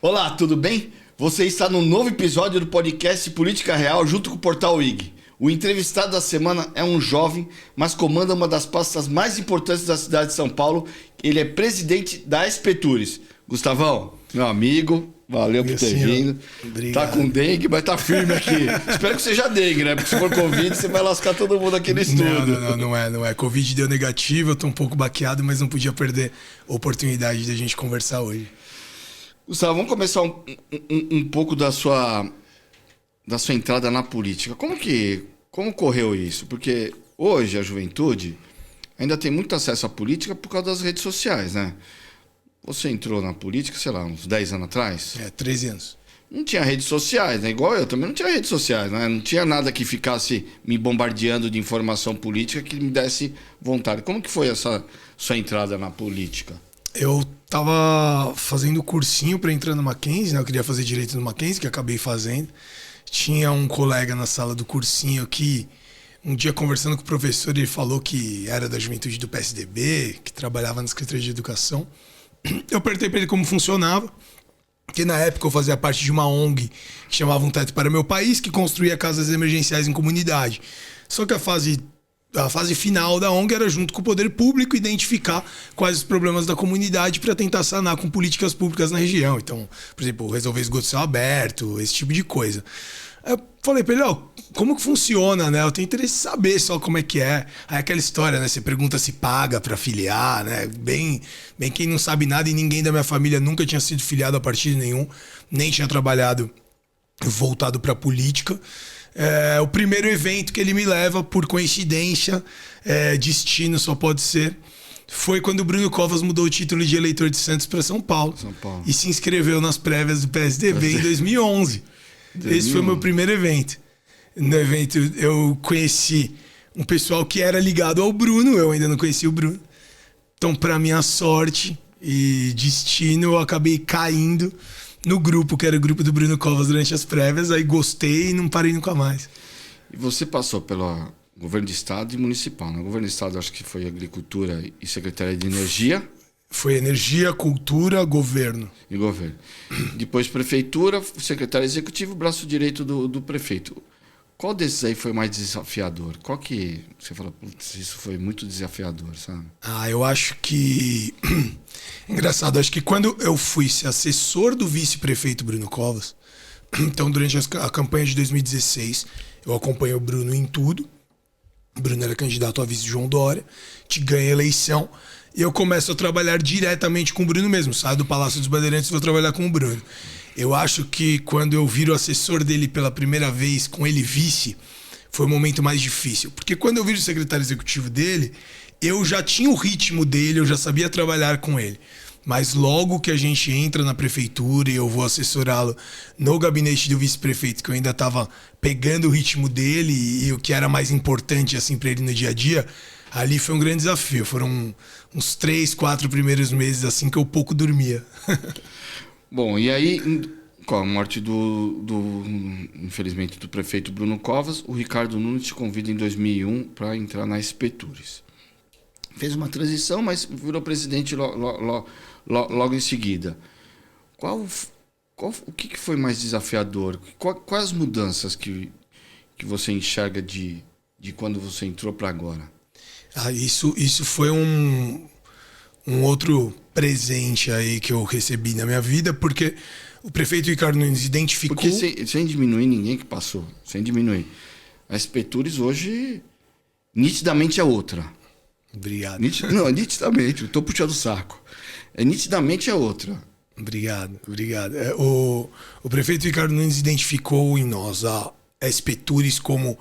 Olá, tudo bem? Você está no novo episódio do podcast Política Real junto com o Portal IG. O entrevistado da semana é um jovem, mas comanda uma das pastas mais importantes da cidade de São Paulo. Ele é presidente da Espetures. Gustavão, meu amigo, valeu por ter vindo. Obrigado. Tá com dengue, mas tá firme aqui. Espero que seja dengue, né? Porque se for Covid, você vai lascar todo mundo aqui no estúdio. Não é. Covid deu negativo, eu tô um pouco baqueado, mas não podia perder a oportunidade de a gente conversar hoje. Gustavo, vamos começar um pouco da sua entrada na política. Como correu isso? Porque hoje a juventude ainda tem muito acesso à política por causa das redes sociais, né? Você entrou na política, sei lá, uns 10 anos atrás? 13 anos. Não tinha redes sociais, né? Igual eu também não tinha redes sociais, né? Não tinha nada que ficasse me bombardeando de informação política que me desse vontade. Como que foi essa sua entrada na política? Eu tava fazendo cursinho para entrar no Mackenzie, né? Eu queria fazer direito no Mackenzie, que acabei fazendo. Tinha um colega na sala do cursinho que, um dia conversando com o professor, ele falou que era da juventude do PSDB, que trabalhava na Secretaria de Educação. Eu perguntei para ele como funcionava, porque na época eu fazia parte de uma ONG que chamava Um Teto para Meu País, que construía casas emergenciais em comunidade. Só que a fase final da ONG era junto com o poder público identificar quais os problemas da comunidade para tentar sanar com políticas públicas na região. Então, por exemplo, resolver esgoto céu aberto, esse tipo de coisa. Aí eu falei pra ele, como que funciona, né? Eu tenho interesse em saber só como é que é. Aí aquela história, né? Você pergunta se paga pra filiar, né? Bem quem não sabe nada, e ninguém da minha família nunca tinha sido filiado a partido nenhum, nem tinha trabalhado voltado pra política. O primeiro evento que ele me leva, por coincidência, destino só pode ser, foi quando o Bruno Covas mudou o título de eleitor de Santos para São Paulo e se inscreveu nas prévias do PSDB em 2011. Esse foi o meu primeiro evento. No evento eu conheci um pessoal que era ligado ao Bruno, eu ainda não conhecia o Bruno. Então, para minha sorte e destino, eu acabei caindo no grupo, que era o grupo do Bruno Covas durante as prévias, aí gostei e não parei nunca mais. E você passou pelo governo de estado e municipal, né? O governo de estado acho que foi agricultura e secretaria de energia. Foi energia, cultura, governo. E governo. Depois prefeitura, secretário executivo, braço direito do prefeito. Qual desses aí foi mais desafiador? Qual que você fala, putz, isso foi muito desafiador, sabe? Eu acho que... Engraçado, acho que quando eu fui ser assessor do vice-prefeito Bruno Covas, então durante a campanha de 2016, eu acompanhei o Bruno em tudo. O Bruno era candidato a vice de João Dória, te ganha a eleição, e eu começo a trabalhar diretamente com o Bruno mesmo. Saio do Palácio dos Bandeirantes e vou trabalhar com o Bruno. Eu acho que quando eu viro assessor dele pela primeira vez, com ele vice, foi o momento mais difícil. Porque quando eu viro o secretário executivo dele, eu já tinha o ritmo dele, eu já sabia trabalhar com ele. Mas logo que a gente entra na prefeitura e eu vou assessorá-lo no gabinete do vice-prefeito, que eu ainda estava pegando o ritmo dele e o que era mais importante assim para ele no dia a dia, ali foi um grande desafio. Foram uns 3, 4 primeiros meses assim que eu pouco dormia. Bom, e aí, com a morte infelizmente, do prefeito Bruno Covas, o Ricardo Nunes te convida em 2001 para entrar na Espetures. Fez uma transição, mas virou presidente logo em seguida. O que foi mais desafiador? Quais as mudanças que você enxerga de quando você entrou para agora? Isso foi um outro presente aí que eu recebi na minha vida, porque o prefeito Ricardo Nunes identificou... Porque sem diminuir ninguém que passou, sem diminuir. A Espetures hoje nitidamente é outra. Obrigado. Nitidamente, eu tô puxando o saco. Nitidamente é outra. Obrigado. O prefeito Ricardo Nunes identificou em nós a Espetures como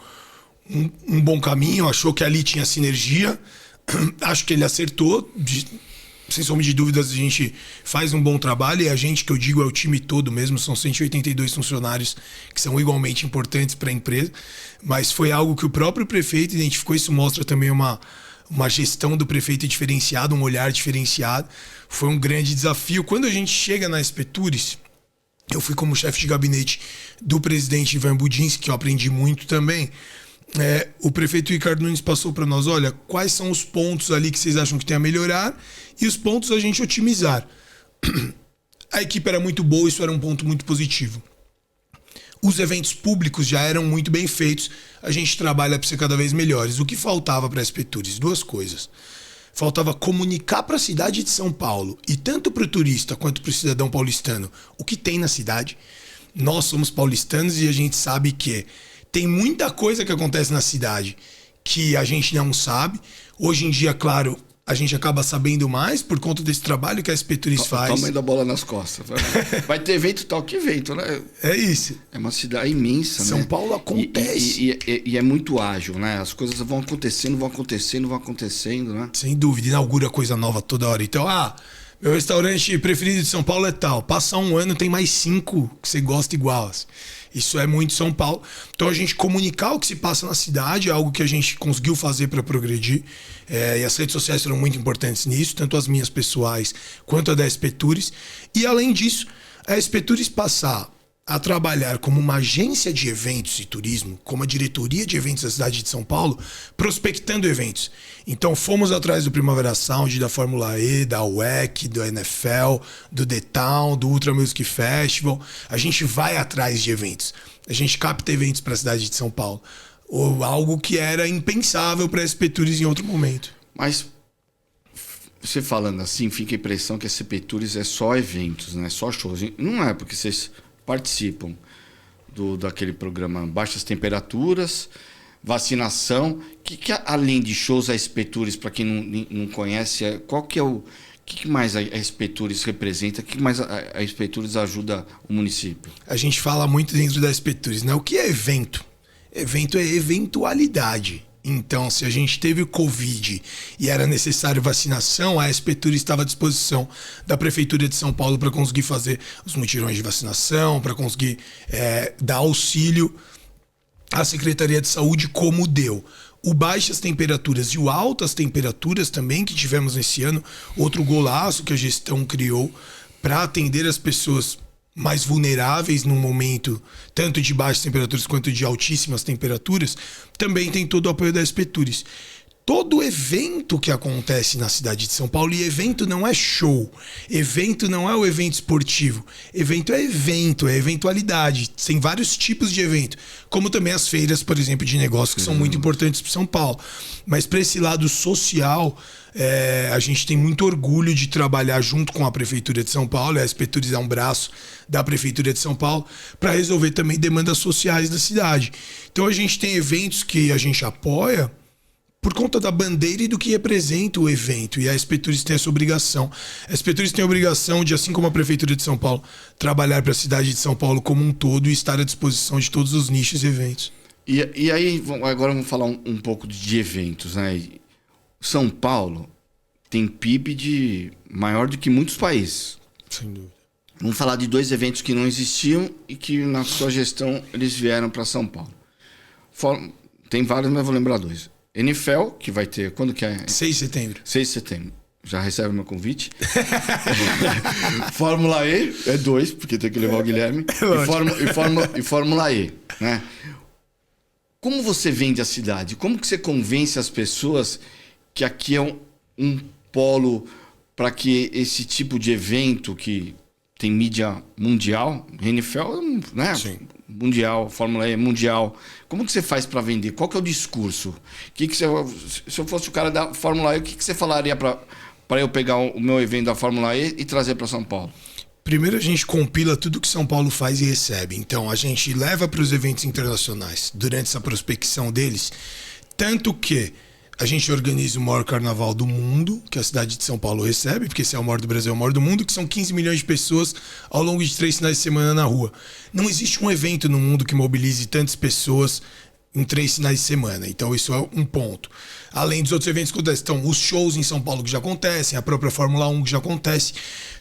um bom caminho, achou que ali tinha sinergia, acho que ele acertou, sem sombra de dúvidas a gente faz um bom trabalho, e a gente, que eu digo, é o time todo mesmo, são 182 funcionários que são igualmente importantes para a empresa, mas foi algo que o próprio prefeito identificou. Isso mostra também uma gestão do prefeito diferenciada, um olhar diferenciado. Foi um grande desafio. Quando a gente chega na Espetures, eu fui como chefe de gabinete do presidente Ivan Budinski, que eu aprendi muito também. O prefeito Ricardo Nunes passou para nós, olha, quais são os pontos ali que vocês acham que tem a melhorar e os pontos a gente otimizar. A equipe era muito boa, isso era um ponto muito positivo. Os eventos públicos já eram muito bem feitos, a gente trabalha para ser cada vez melhores. O que faltava para a SP Tours? Duas coisas. Faltava comunicar para a cidade de São Paulo, e tanto para o turista quanto para o cidadão paulistano, o que tem na cidade. Nós somos paulistanos e a gente sabe que tem muita coisa que acontece na cidade que a gente não sabe. Hoje em dia, claro, a gente acaba sabendo mais por conta desse trabalho que a SP Tours faz. Tamanho da bola nas costas. Vai ter evento tal, que evento, né? É isso. É uma cidade imensa, São né? Paulo acontece. E é muito ágil, né? As coisas vão acontecendo, né? Sem dúvida, inaugura coisa nova toda hora. Então, meu restaurante preferido de São Paulo é tal. Passa um ano, tem mais 5 que você gosta igual. Assim. Isso é muito São Paulo. Então a gente comunicar o que se passa na cidade é algo que a gente conseguiu fazer para progredir. E as redes sociais foram muito importantes nisso, tanto as minhas pessoais quanto a da SP Tours. E além disso, a SP Tours passar a trabalhar como uma agência de eventos e turismo, como a diretoria de eventos da cidade de São Paulo, prospectando eventos. Então fomos atrás do Primavera Sound, da Fórmula E, da WEC, do NFL, do The Town, do Ultra Music Festival. A gente vai atrás de eventos. A gente capta eventos para a cidade de São Paulo. Ou algo que era impensável para a SP Tours em outro momento. Mas você falando assim, fica a impressão que a SP Tours é só eventos, né? Só shows. Não é, porque vocês participam daquele programa Baixas Temperaturas, vacinação. Que além de shows a SP Tours, para quem não conhece, qual que é o que mais a SP Tours representa? O que mais a SP Tours ajuda o município? A gente fala muito dentro da SP Tours, né? O que é evento? Evento é eventualidade. Então, se a gente teve o Covid e era necessário vacinação, a SP Tours estava à disposição da Prefeitura de São Paulo para conseguir fazer os mutirões de vacinação, para conseguir dar auxílio à Secretaria de Saúde, como deu. O Baixas Temperaturas e o Altas Temperaturas também, que tivemos esse ano, outro golaço que a gestão criou para atender as pessoas mais vulneráveis num momento tanto de baixas temperaturas quanto de altíssimas temperaturas, também tem todo o apoio da SP Tours. Todo evento que acontece na cidade de São Paulo, e evento não é show, evento não é o evento esportivo, evento é eventualidade, tem vários tipos de evento, como também as feiras, por exemplo, de negócios que são muito importantes para São Paulo. Mas para esse lado social, a gente tem muito orgulho de trabalhar junto com a Prefeitura de São Paulo, a SP Tours é um braço da Prefeitura de São Paulo, para resolver também demandas sociais da cidade. Então a gente tem eventos que a gente apoia por conta da bandeira e do que representa o evento. E a SP Tours tem essa obrigação. A SP Tours tem a obrigação de, assim como a Prefeitura de São Paulo, trabalhar para a cidade de São Paulo como um todo e estar à disposição de todos os nichos e eventos. E aí, agora vamos falar um pouco de eventos, né? São Paulo tem PIB maior do que muitos países. Sem dúvida. Vamos falar de 2 eventos que não existiam e que na sua gestão eles vieram para São Paulo. Tem vários, mas vou lembrar 2. NFL, que vai ter... Quando que é? 6 de setembro. 6 de setembro. Já recebe meu convite. Fórmula E é 2, porque tem que levar o Guilherme. E Fórmula E, né? Como você vende a cidade? Como que você convence as pessoas que aqui é um polo para que esse tipo de evento que tem mídia mundial, NFL, né? Sim. Mundial, Fórmula E mundial. Como que você faz para vender? Qual que é o discurso? Se eu fosse o cara da Fórmula E, o que você falaria para eu pegar o meu evento da Fórmula E e trazer para São Paulo? Primeiro a gente compila tudo que São Paulo faz e recebe. Então a gente leva para os eventos internacionais durante essa prospecção deles, tanto que a gente organiza o maior carnaval do mundo, que a cidade de São Paulo recebe, porque esse é o maior do Brasil, é o maior do mundo, que são 15 milhões de pessoas ao longo de 3 finais de semana na rua. Não existe um evento no mundo que mobilize tantas pessoas em 3 finais de semana. Então isso é um ponto. Além dos outros eventos que acontecem, então os shows em São Paulo que já acontecem, a própria Fórmula 1 que já acontece,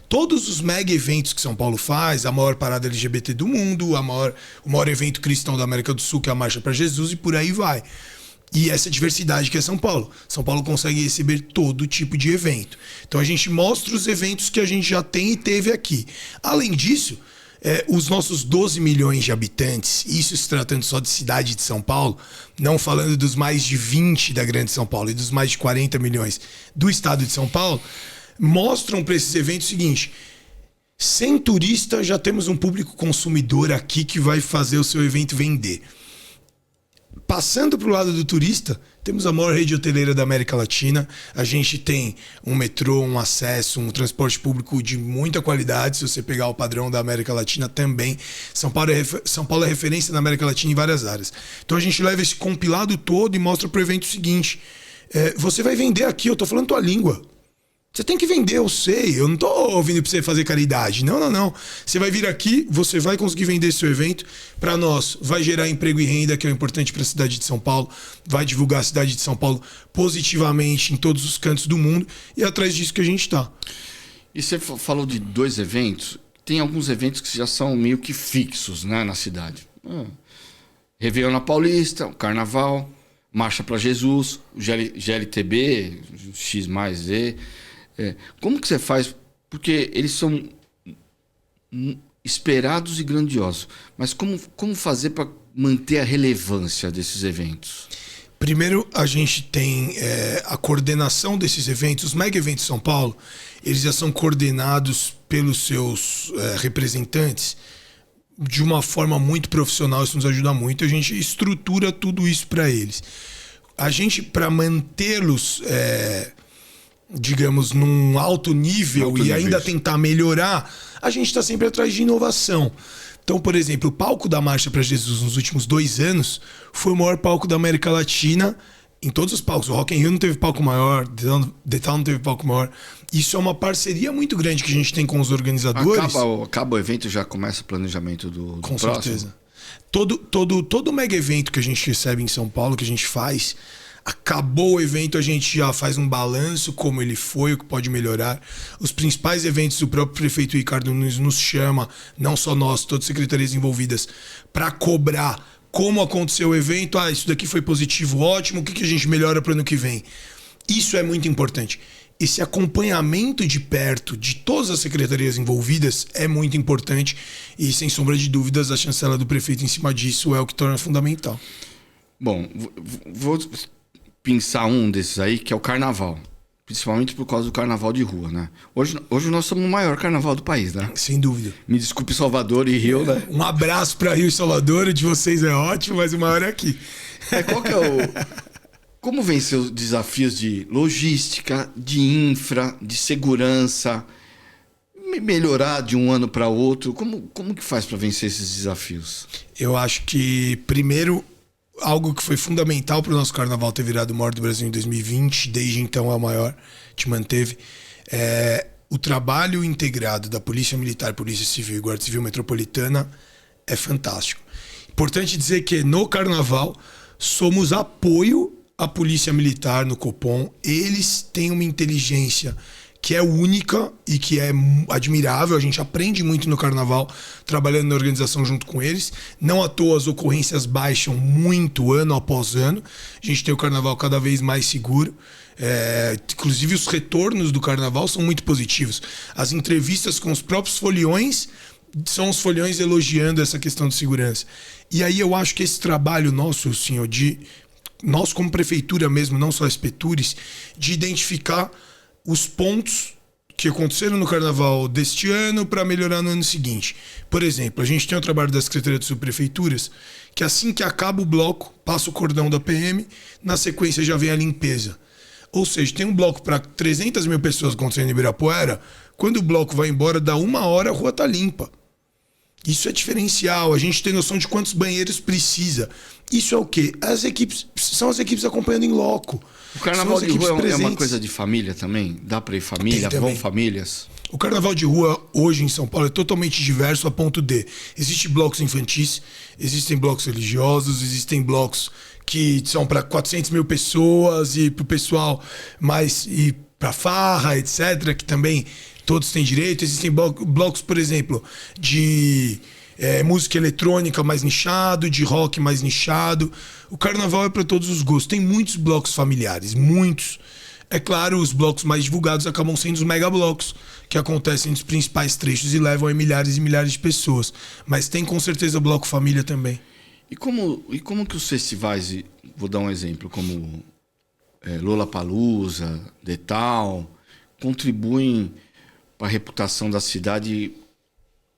todos os mega eventos que São Paulo faz, a maior parada LGBT do mundo, o maior evento cristão da América do Sul, que é a Marcha para Jesus, e por aí vai. E essa diversidade que é São Paulo. São Paulo consegue receber todo tipo de evento. Então a gente mostra os eventos que a gente já tem e teve aqui. Além disso, os nossos 12 milhões de habitantes, isso se tratando só de cidade de São Paulo, não falando dos mais de 20 da Grande São Paulo e dos mais de 40 milhões do estado de São Paulo, mostram para esses eventos o seguinte: Sem turista, já temos um público consumidor aqui que vai fazer o seu evento vender. Passando para o lado do turista, temos a maior rede hoteleira da América Latina. A gente tem um metrô, um acesso, um transporte público de muita qualidade. Se você pegar o padrão da América Latina também. São Paulo é referência na América Latina em várias áreas. Então a gente leva esse compilado todo e mostra para o evento o seguinte. Você vai vender aqui, eu estou falando tua língua. Você tem que vender, eu sei. Eu não tô ouvindo pra você fazer caridade. Não. Você vai vir aqui, você vai conseguir vender seu evento. Para nós, vai gerar emprego e renda, que é o importante para a cidade de São Paulo. Vai divulgar a cidade de São Paulo positivamente em todos os cantos do mundo. E é atrás disso que a gente tá. E você falou de 2 eventos. Tem alguns eventos que já são meio que fixos, né, na cidade. Réveillon na Paulista, o Carnaval, Marcha para Jesus, o GLTB, X mais Z. Como que você faz? Porque eles são esperados e grandiosos. Mas como fazer para manter a relevância desses eventos? Primeiro, a gente tem a coordenação desses eventos. Os mega eventos de São Paulo, eles já são coordenados pelos seus representantes de uma forma muito profissional. Isso nos ajuda muito. A gente estrutura tudo isso para eles. A gente, para mantê-los... digamos, num alto nível e ainda tentar melhorar, a gente está sempre atrás de inovação. Então, por exemplo, o palco da Marcha para Jesus nos últimos 2 anos foi o maior palco da América Latina em todos os palcos. O Rock in Rio não teve palco maior, The Town não teve palco maior. Isso é uma parceria muito grande que a gente tem com os organizadores. Acaba o evento, já começa o planejamento do com próximo. Certeza. Todo mega evento que a gente recebe em São Paulo, que a gente faz... Acabou o evento, a gente já faz um balanço, como ele foi, o que pode melhorar. Os principais eventos, o próprio prefeito Ricardo Nunes nos chama, não só nós, todas as secretarias envolvidas, para cobrar como aconteceu o evento. Isso daqui foi positivo, ótimo, o que a gente melhora para o ano que vem? Isso é muito importante. Esse acompanhamento de perto de todas as secretarias envolvidas é muito importante e, sem sombra de dúvidas, a chancela do prefeito em cima disso é o que torna fundamental. Bom, vou pensar um desses aí, que é o Carnaval. Principalmente por causa do Carnaval de rua, né? Hoje nós somos o maior carnaval do país, né? Sem dúvida. Me desculpe, Salvador e Rio, né? Um abraço para Rio e Salvador, o de vocês é ótimo, mas o maior é aqui. Qual que é como vencer os desafios de logística, de infra, de segurança, melhorar de um ano para outro? Como que faz para vencer esses desafios? Eu acho que, primeiro, algo que foi fundamental para o nosso carnaval ter virado o maior do Brasil em 2020, desde então é o maior, te manteve, o trabalho integrado da Polícia Militar, Polícia Civil e Guarda Civil Metropolitana é fantástico. Importante dizer que no carnaval somos apoio à Polícia Militar no Copom. Eles têm uma inteligência que é única e que é admirável. A gente aprende muito no carnaval trabalhando na organização junto com eles. Não à toa as ocorrências baixam muito ano após ano. A gente tem o carnaval cada vez mais seguro. Inclusive os retornos do carnaval são muito positivos. As entrevistas com os próprios foliões são os foliões elogiando essa questão de segurança. E aí eu acho que esse trabalho nosso, senhor, nós como prefeitura mesmo, não só as Petures, de identificar os pontos que aconteceram no carnaval deste ano para melhorar no ano seguinte. Por exemplo, a gente tem o trabalho da Secretaria de Subprefeituras, que assim que acaba o bloco, passa o cordão da PM, na sequência já vem a limpeza. Ou seja, tem um bloco para 300 mil pessoas acontecendo em Ibirapuera, quando o bloco vai embora, dá 1 hora a rua tá limpa. Isso é diferencial, a gente tem noção de quantos banheiros precisa. Isso é o quê? São as equipes acompanhando em loco. O carnaval de rua é uma coisa de família também? Dá para ir família? Vão famílias? O carnaval de rua hoje em São Paulo é totalmente diverso a ponto de... Existem blocos infantis, existem blocos religiosos, existem blocos que são para 400 mil pessoas e para o pessoal mais... e para farra, etc., que também todos têm direito. Existem blocos, por exemplo, de... música eletrônica mais nichado, de rock mais nichado. O carnaval é para todos os gostos. Tem muitos blocos familiares, muitos. É claro, os blocos mais divulgados acabam sendo os megablocos, que acontecem nos principais trechos e levam a milhares e milhares de pessoas. Mas tem com certeza bloco família também. E como que os festivais, vou dar um exemplo, como Lollapalooza, The Town, contribuem para a reputação da cidade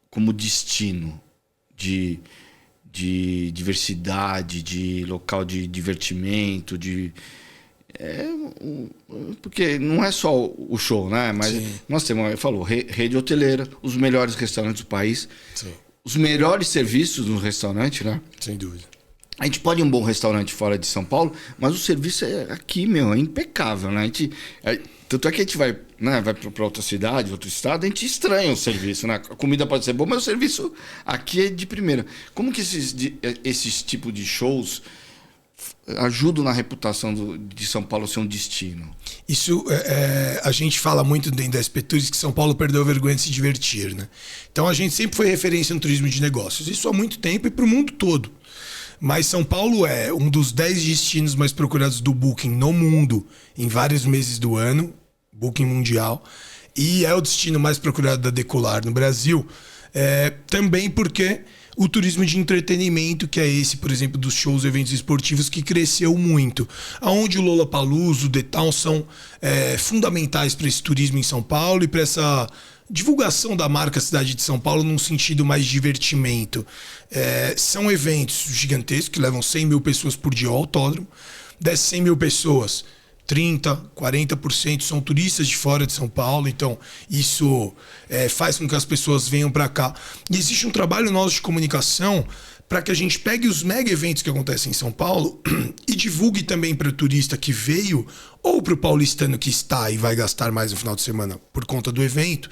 como destino de diversidade, de local de divertimento, porque não é só o show, né? Mas Sim. nós temos, falou, rede hoteleira, os melhores restaurantes do país, Sim. os melhores serviços no restaurante, né? Sem dúvida. A gente pode ir a um bom restaurante fora de São Paulo, mas o serviço é aqui, é impecável, né? Tanto é que a gente vai para outra cidade, outro estado, a gente estranha o serviço, né? A comida pode ser boa, mas o serviço aqui é de primeira. Como que esses tipos de shows ajudam na reputação de São Paulo ser um destino? Isso, a gente fala muito dentro da SP Tours que São Paulo perdeu a vergonha de se divertir, né? Então a gente sempre foi referência no turismo de negócios. Isso há muito tempo e para o mundo todo. Mas São Paulo é um dos 10 destinos mais procurados do Booking no mundo em vários meses do ano, Booking mundial, e é o destino mais procurado da Decolar no Brasil, também porque o turismo de entretenimento, que é esse, por exemplo, dos shows e eventos esportivos, que cresceu muito. Onde o Lollapalooza, o The Town são fundamentais para esse turismo em São Paulo e para essa divulgação da marca Cidade de São Paulo num sentido mais de divertimento. São eventos gigantescos que levam 100 mil pessoas por dia ao autódromo. Dessas 100 mil pessoas, 30%, 40% são turistas de fora de São Paulo, então isso faz com que as pessoas venham para cá. E existe um trabalho nosso de comunicação para que a gente pegue os mega eventos que acontecem em São Paulo e divulgue também para o turista que veio ou para o paulistano que está e vai gastar mais no final de semana por conta do evento,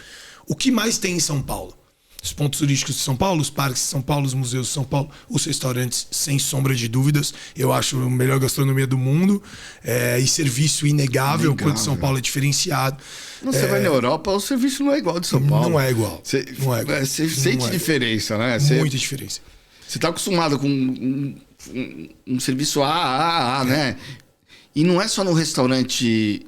o que mais tem em São Paulo. Os pontos turísticos de São Paulo, os parques de São Paulo, os museus de São Paulo, os restaurantes, sem sombra de dúvidas. Eu acho a melhor gastronomia do mundo e serviço inegável, quanto São Paulo é diferenciado. Você vai na Europa, o serviço não é igual de São Paulo. Não é igual. Você sente diferença, né? Muita diferença. Você está acostumado com um serviço né? E não é só no restaurante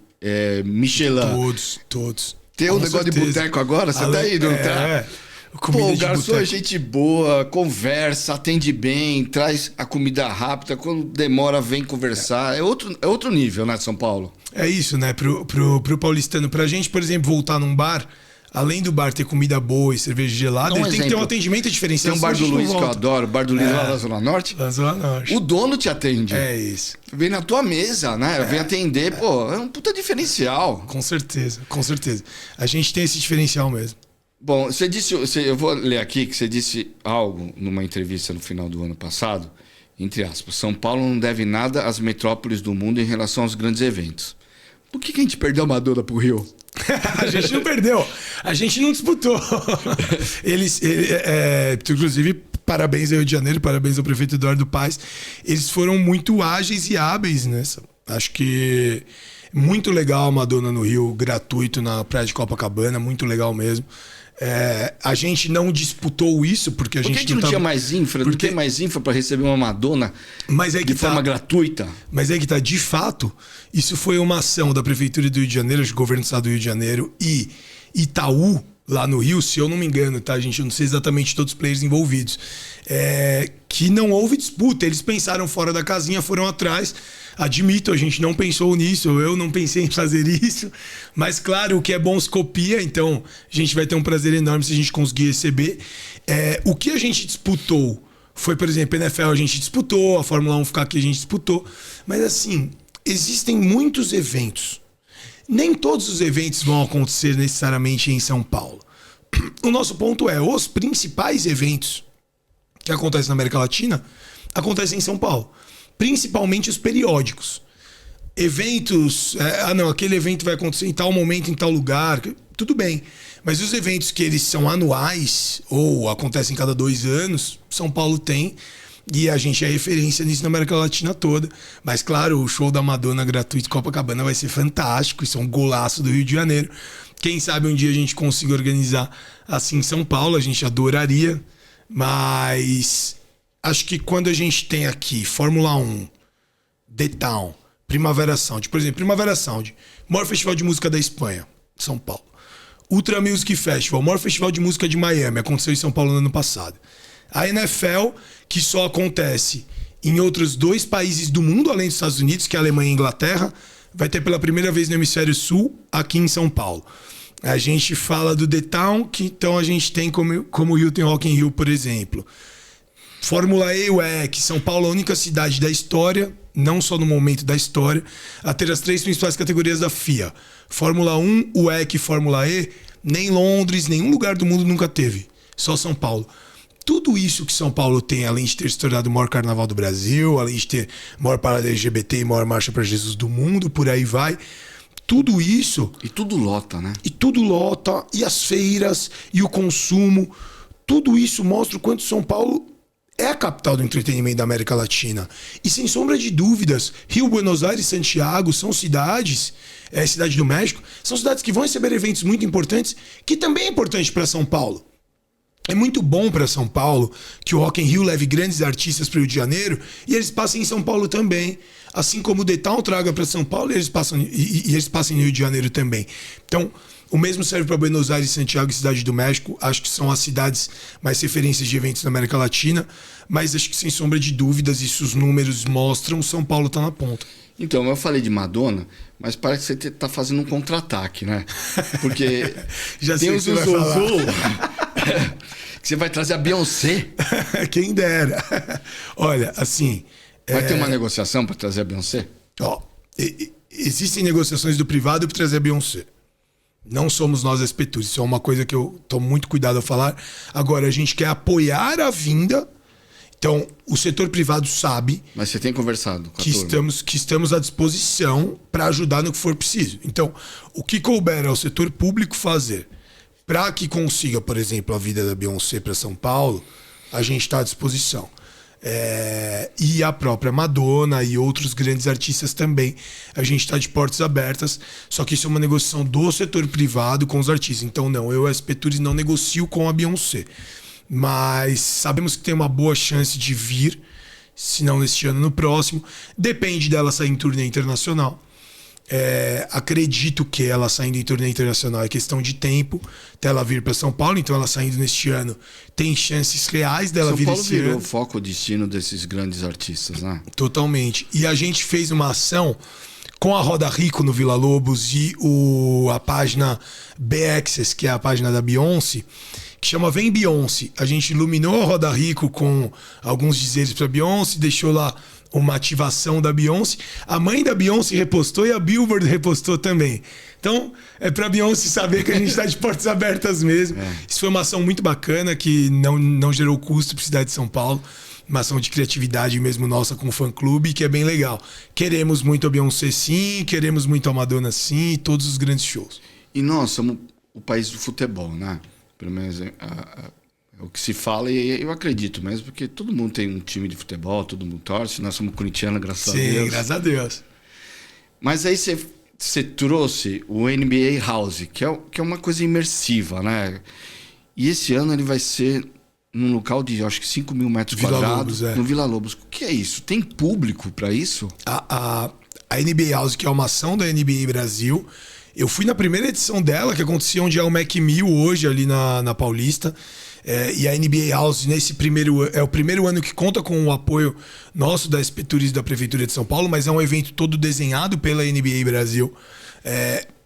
Michelin. Todos. Tem um negócio de boteco agora, você tá indo, não tá? O garçom é gente boa, conversa, atende bem, traz a comida rápida, quando demora vem conversar. É outro nível, né, São Paulo? É isso, né? Pro paulistano, pra gente, por exemplo, voltar num bar, além do bar ter comida boa e cerveja gelada, ele tem que ter um atendimento diferenciado. Tem um bar do Luiz que eu adoro, o bar do Luiz lá na Zona Norte. Na Zona Norte. O dono te atende. É isso. Vem na tua mesa, né? Vem atender, é um puta diferencial. Com certeza, com certeza. A gente tem esse diferencial mesmo. Bom, você disse, eu vou ler aqui que você disse algo numa entrevista no final do ano passado, entre aspas, São Paulo não deve nada às metrópoles do mundo em relação aos grandes eventos. Por que a gente perdeu a Madonna pro Rio? A gente não perdeu, a gente não disputou. Inclusive, parabéns ao Rio de Janeiro, parabéns ao prefeito Eduardo Paes. Eles foram muito ágeis e hábeis nessa. Acho que muito legal a Madonna no Rio, gratuito na praia de Copacabana, muito legal mesmo. A gente não disputou isso porque a gente não tinha mais infra, não tem mais infra para receber uma Madonna de forma gratuita. Mas é que tá, de fato, isso foi uma ação da Prefeitura do Rio de Janeiro, do Governo do Estado do Rio de Janeiro e Itaú, lá no Rio, se eu não me engano, tá, gente? Eu não sei exatamente todos os players envolvidos. Que não houve disputa, eles pensaram fora da casinha, foram atrás. Admito, a gente não pensou nisso, eu não pensei em fazer isso, mas claro, o que é bom se copia, então a gente vai ter um prazer enorme se a gente conseguir receber. O que a gente disputou foi, por exemplo, a NFL a gente disputou, a Fórmula 1 ficar aqui a gente disputou, mas assim, existem muitos eventos. Nem todos os eventos vão acontecer necessariamente em São Paulo. O nosso ponto é, os principais eventos que acontecem na América Latina acontecem em São Paulo. Principalmente os periódicos. Eventos... aquele evento vai acontecer em tal momento, em tal lugar. Tudo bem. Mas os eventos que eles são anuais ou acontecem cada 2 anos, São Paulo tem. E a gente é referência nisso na América Latina toda. Mas, claro, o show da Madonna gratuito Copacabana vai ser fantástico. Isso é um golaço do Rio de Janeiro. Quem sabe um dia a gente consiga organizar assim em São Paulo. A gente adoraria. Mas acho que quando a gente tem aqui Fórmula 1, The Town, Primavera Sound. Por exemplo, Primavera Sound, maior festival de música da Espanha, São Paulo. Ultra Music Festival, maior festival de música de Miami, aconteceu em São Paulo no ano passado. A NFL, que só acontece em outros 2 países do mundo, além dos Estados Unidos, que é a Alemanha e a Inglaterra, vai ter pela primeira vez no Hemisfério Sul, aqui em São Paulo. A gente fala do The Town, que então a gente tem como o Hilton Rock in Rio, por exemplo. Fórmula E e WEC. São Paulo é a única cidade da história, não só no momento da história, a ter as 3 principais categorias da FIA. Fórmula 1, WEC e Fórmula E, nem Londres, nenhum lugar do mundo nunca teve. Só São Paulo. Tudo isso que São Paulo tem, além de ter se tornado o maior carnaval do Brasil, além de ter maior parada LGBT e maior marcha para Jesus do mundo, por aí vai. Tudo isso... E tudo lota, né? E tudo lota, e as feiras, e o consumo. Tudo isso mostra o quanto São Paulo é a capital do entretenimento da América Latina. E sem sombra de dúvidas, Rio, Buenos Aires e Santiago são cidades, Cidade do México, são cidades que vão receber eventos muito importantes, que também é importante para São Paulo. É muito bom para São Paulo que o Rock in Rio leve grandes artistas para o Rio de Janeiro e eles passem em São Paulo também. Assim como o The Town traga para São Paulo e eles passam em Rio de Janeiro também. Então, o mesmo serve para Buenos Aires, Santiago e Cidade do México. Acho que são as cidades mais referências de eventos na América Latina. Mas acho que, sem sombra de dúvidas, isso os números mostram, São Paulo está na ponta. Então, eu falei de Madonna, mas parece que você tá fazendo um contra-ataque, né? Porque já tem sei os que você vai falar. que você vai trazer a Beyoncé. Quem dera. Olha, assim... Vai ter uma negociação para trazer a Beyoncé? Ó, existem negociações do privado para trazer a Beyoncé. Não somos nós as Petús. Isso é uma coisa que eu tomo muito cuidado a falar. Agora, a gente quer apoiar a vinda. Então, o setor privado sabe... Mas você tem conversado com a turma? Que estamos à disposição para ajudar no que for preciso. Então, o que couber ao setor público fazer para que consiga, por exemplo, a vida da Beyoncé para São Paulo, a gente está à disposição. E a própria Madonna e outros grandes artistas também. A gente está de portas abertas, só que isso é uma negociação do setor privado com os artistas. Então, não, eu, SP Tours, não negocio com a Beyoncé. Mas sabemos que tem uma boa chance de vir, se não neste ano, no próximo. Depende dela sair em turnê internacional. Acredito que ela saindo em turnê internacional é questão de tempo até ela vir para São Paulo. Então, ela saindo neste ano tem chances reais dela vir esse ano. São Paulo virou o foco, o destino desses grandes artistas, né? Totalmente. E a gente fez uma ação com a Roda Rico no Vila Lobos e a página B-Access, que é a página da Beyoncé, que chama Vem Beyoncé. A gente iluminou a Roda Rico com alguns dizeres para Beyoncé, deixou lá uma ativação da Beyoncé. A mãe da Beyoncé repostou e a Billboard repostou também. Então, é pra Beyoncé saber que a gente tá de portas abertas mesmo. Isso foi uma ação muito bacana, que não gerou custo pra cidade de São Paulo. Uma ação de criatividade mesmo nossa com o fã-clube, que é bem legal. Queremos muito a Beyoncé, sim. Queremos muito a Madonna, sim. E todos os grandes shows. E nós somos o país do futebol, né? Pelo menos é o que se fala, e eu acredito mesmo, porque todo mundo tem um time de futebol, todo mundo torce. Nós somos corintianos, graças a Deus. Sim, graças a Deus. Mas aí você trouxe o NBA House, que é uma coisa imersiva, né? E esse ano ele vai ser num local de, acho que 5 mil metros quadrados, no Vila Lobos. O que é isso? Tem público para isso? A NBA House, que é uma ação da NBA Brasil, eu fui na primeira edição dela, que acontecia onde é o Mac 1000 hoje, ali na Paulista. E a NBA House, é o primeiro ano que conta com o apoio nosso da SP Tours da Prefeitura de São Paulo, mas é um evento todo desenhado pela NBA Brasil.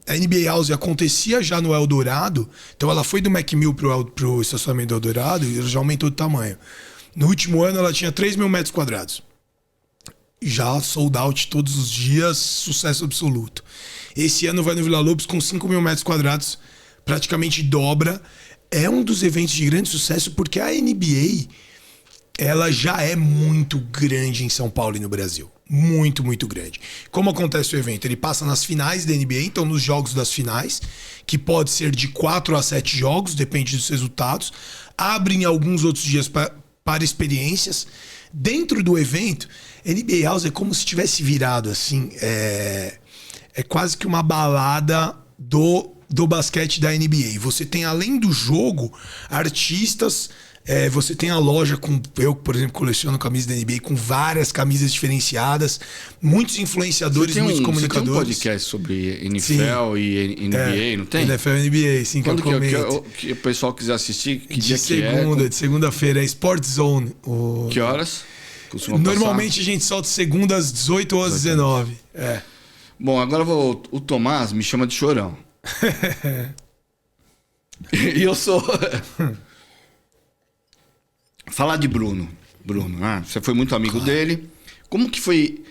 A NBA House acontecia já no Eldorado, então ela foi do Mac 1000 pro estacionamento do Eldorado e ela já aumentou de tamanho. No último ano ela tinha 3 mil metros quadrados. Já sold out todos os dias, sucesso absoluto. Esse ano vai no Vila Lobos com 5 mil metros quadrados, praticamente dobra. É um dos eventos de grande sucesso porque a NBA ela já é muito grande em São Paulo e no Brasil. Muito, muito grande. Como acontece o evento? Ele passa nas finais da NBA, então nos jogos das finais, que pode ser de 4 a 7 jogos, depende dos resultados. Abrem alguns outros dias para experiências. Dentro do evento, NBA House é como se tivesse virado assim. É quase que uma balada do basquete da NBA. Você tem, além do jogo, artistas. Você tem a loja com... Eu, por exemplo, coleciono camisas da NBA com várias camisas diferenciadas. Muitos influenciadores, muitos comunicadores. Você tem um podcast sobre NFL e NBA, não tem? NFL e NBA, sim, quando que eu comento. Que o pessoal quiser assistir, que dia que é? De segunda-feira, é Sport Zone. Que horas? Normalmente a gente solta segunda às 18 ou às 19. Bom, agora o Tomás me chama de chorão. E eu sou... Falar de Bruno. Bruno, você foi muito amigo dele. Como que foi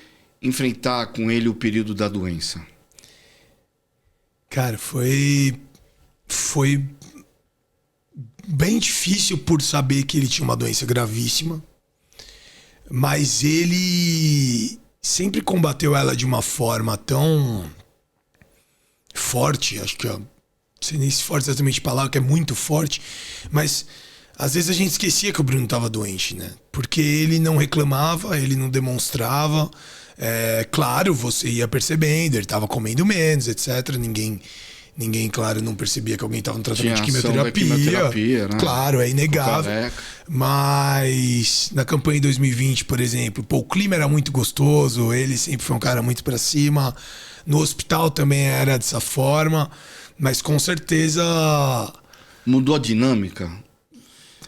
enfrentar com ele o período da doença? Cara, foi bem difícil por saber que ele tinha uma doença gravíssima, mas ele sempre combateu ela de uma forma tão forte, acho que não sei nem se forte exatamente a palavra, que é muito forte, mas às vezes a gente esquecia que o Bruno estava doente, né? Porque ele não reclamava, ele não demonstrava. Claro, você ia percebendo, ele estava comendo menos, etc. Ninguém, claro, não percebia que alguém estava no tratamento de quimioterapia. Né? Claro, é inegável. Mas na campanha de 2020, por exemplo, o clima era muito gostoso, ele sempre foi um cara muito pra cima. No hospital também era dessa forma, mas com certeza... Mudou a dinâmica?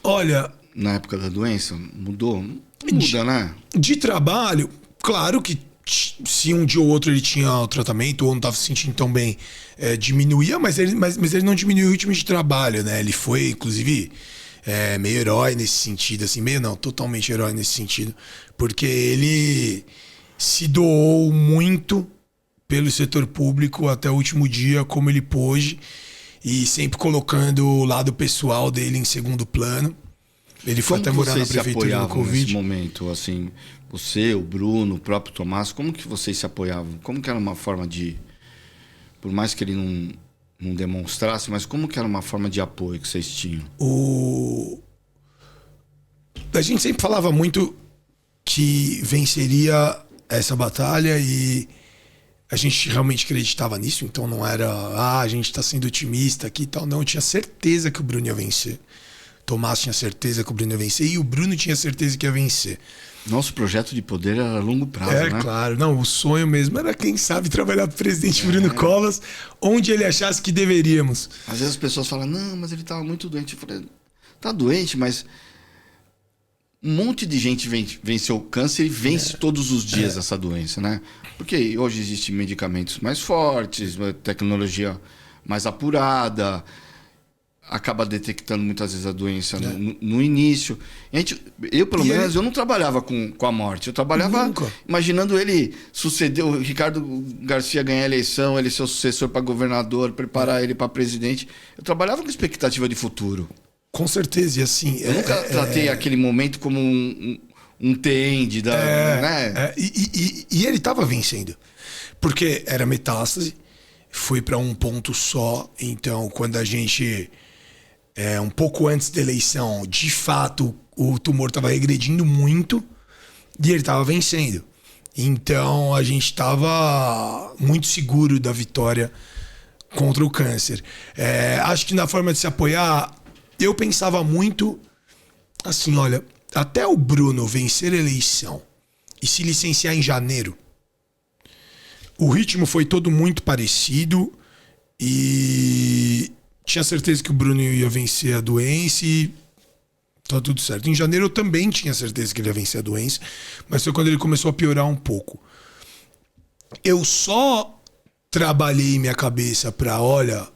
Olha... Na época da doença? Mudou? Muda, né? De trabalho, claro que se um dia ou outro ele tinha o tratamento ou não estava se sentindo tão bem, diminuía, mas ele não diminuiu o ritmo de trabalho, né? Ele foi, inclusive, meio herói nesse sentido, assim, meio não, totalmente herói nesse sentido, porque ele se doou muito pelo setor público até o último dia, como ele pôde, e sempre colocando o lado pessoal dele em segundo plano. Ele foi até morar na prefeitura no Covid. Nesse momento, assim, você, o Bruno, o próprio Tomás, como que vocês se apoiavam? Como que era uma forma de... Por mais que ele não demonstrasse, mas como que era uma forma de apoio que vocês tinham? A gente sempre falava muito que venceria essa batalha e a gente realmente acreditava nisso, então não era, a gente tá sendo otimista aqui e tal. Não, eu tinha certeza que o Bruno ia vencer. Tomás tinha certeza que o Bruno ia vencer e o Bruno tinha certeza que ia vencer. Nosso projeto de poder era a longo prazo, né? Claro. Não, o sonho mesmo era, quem sabe, trabalhar pro presidente Bruno Covas onde ele achasse que deveríamos. Às vezes as pessoas falam, não, mas ele tava muito doente. Eu falei, tá doente, mas um monte de gente venceu o câncer e vence todos os dias essa doença, né? Porque hoje existem medicamentos mais fortes, tecnologia mais apurada, acaba detectando muitas vezes a doença no início. Eu, pelo menos, eu não trabalhava com a morte. Eu trabalhava imaginando ele suceder, o Ricardo Garcia ganhar a eleição, ele ser o sucessor para governador, preparar ele para presidente. Eu trabalhava com expectativa de futuro. Com certeza, e assim... Eu nunca tratei aquele momento como um TEND, né? E ele estava vencendo. Porque era metástase, foi para um ponto só. Então, quando a gente... um pouco antes da eleição, de fato, o tumor estava regredindo muito e ele estava vencendo. Então, a gente estava muito seguro da vitória contra o câncer. Acho que na forma de se apoiar, eu pensava muito assim, olha, até o Bruno vencer a eleição e se licenciar em janeiro, o ritmo foi todo muito parecido e... tinha certeza que o Bruno ia vencer a doença e tá tudo certo. Em janeiro eu também tinha certeza que ele ia vencer a doença, mas foi quando ele começou a piorar um pouco. Eu só trabalhei minha cabeça pra, olha, o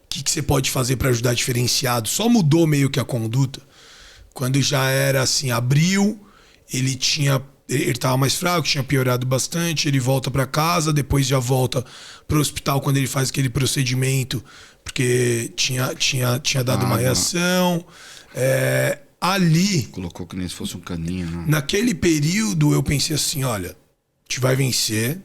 que você pode fazer pra ajudar diferenciado. Só mudou meio que a conduta. Quando já era assim, abril, ele estava mais fraco, tinha piorado bastante, ele volta pra casa, depois já volta pro hospital quando ele faz aquele procedimento, porque tinha dado uma reação. Ali... Colocou que nem se fosse um caninho, né? Naquele período eu pensei assim, olha, a gente vai vencer.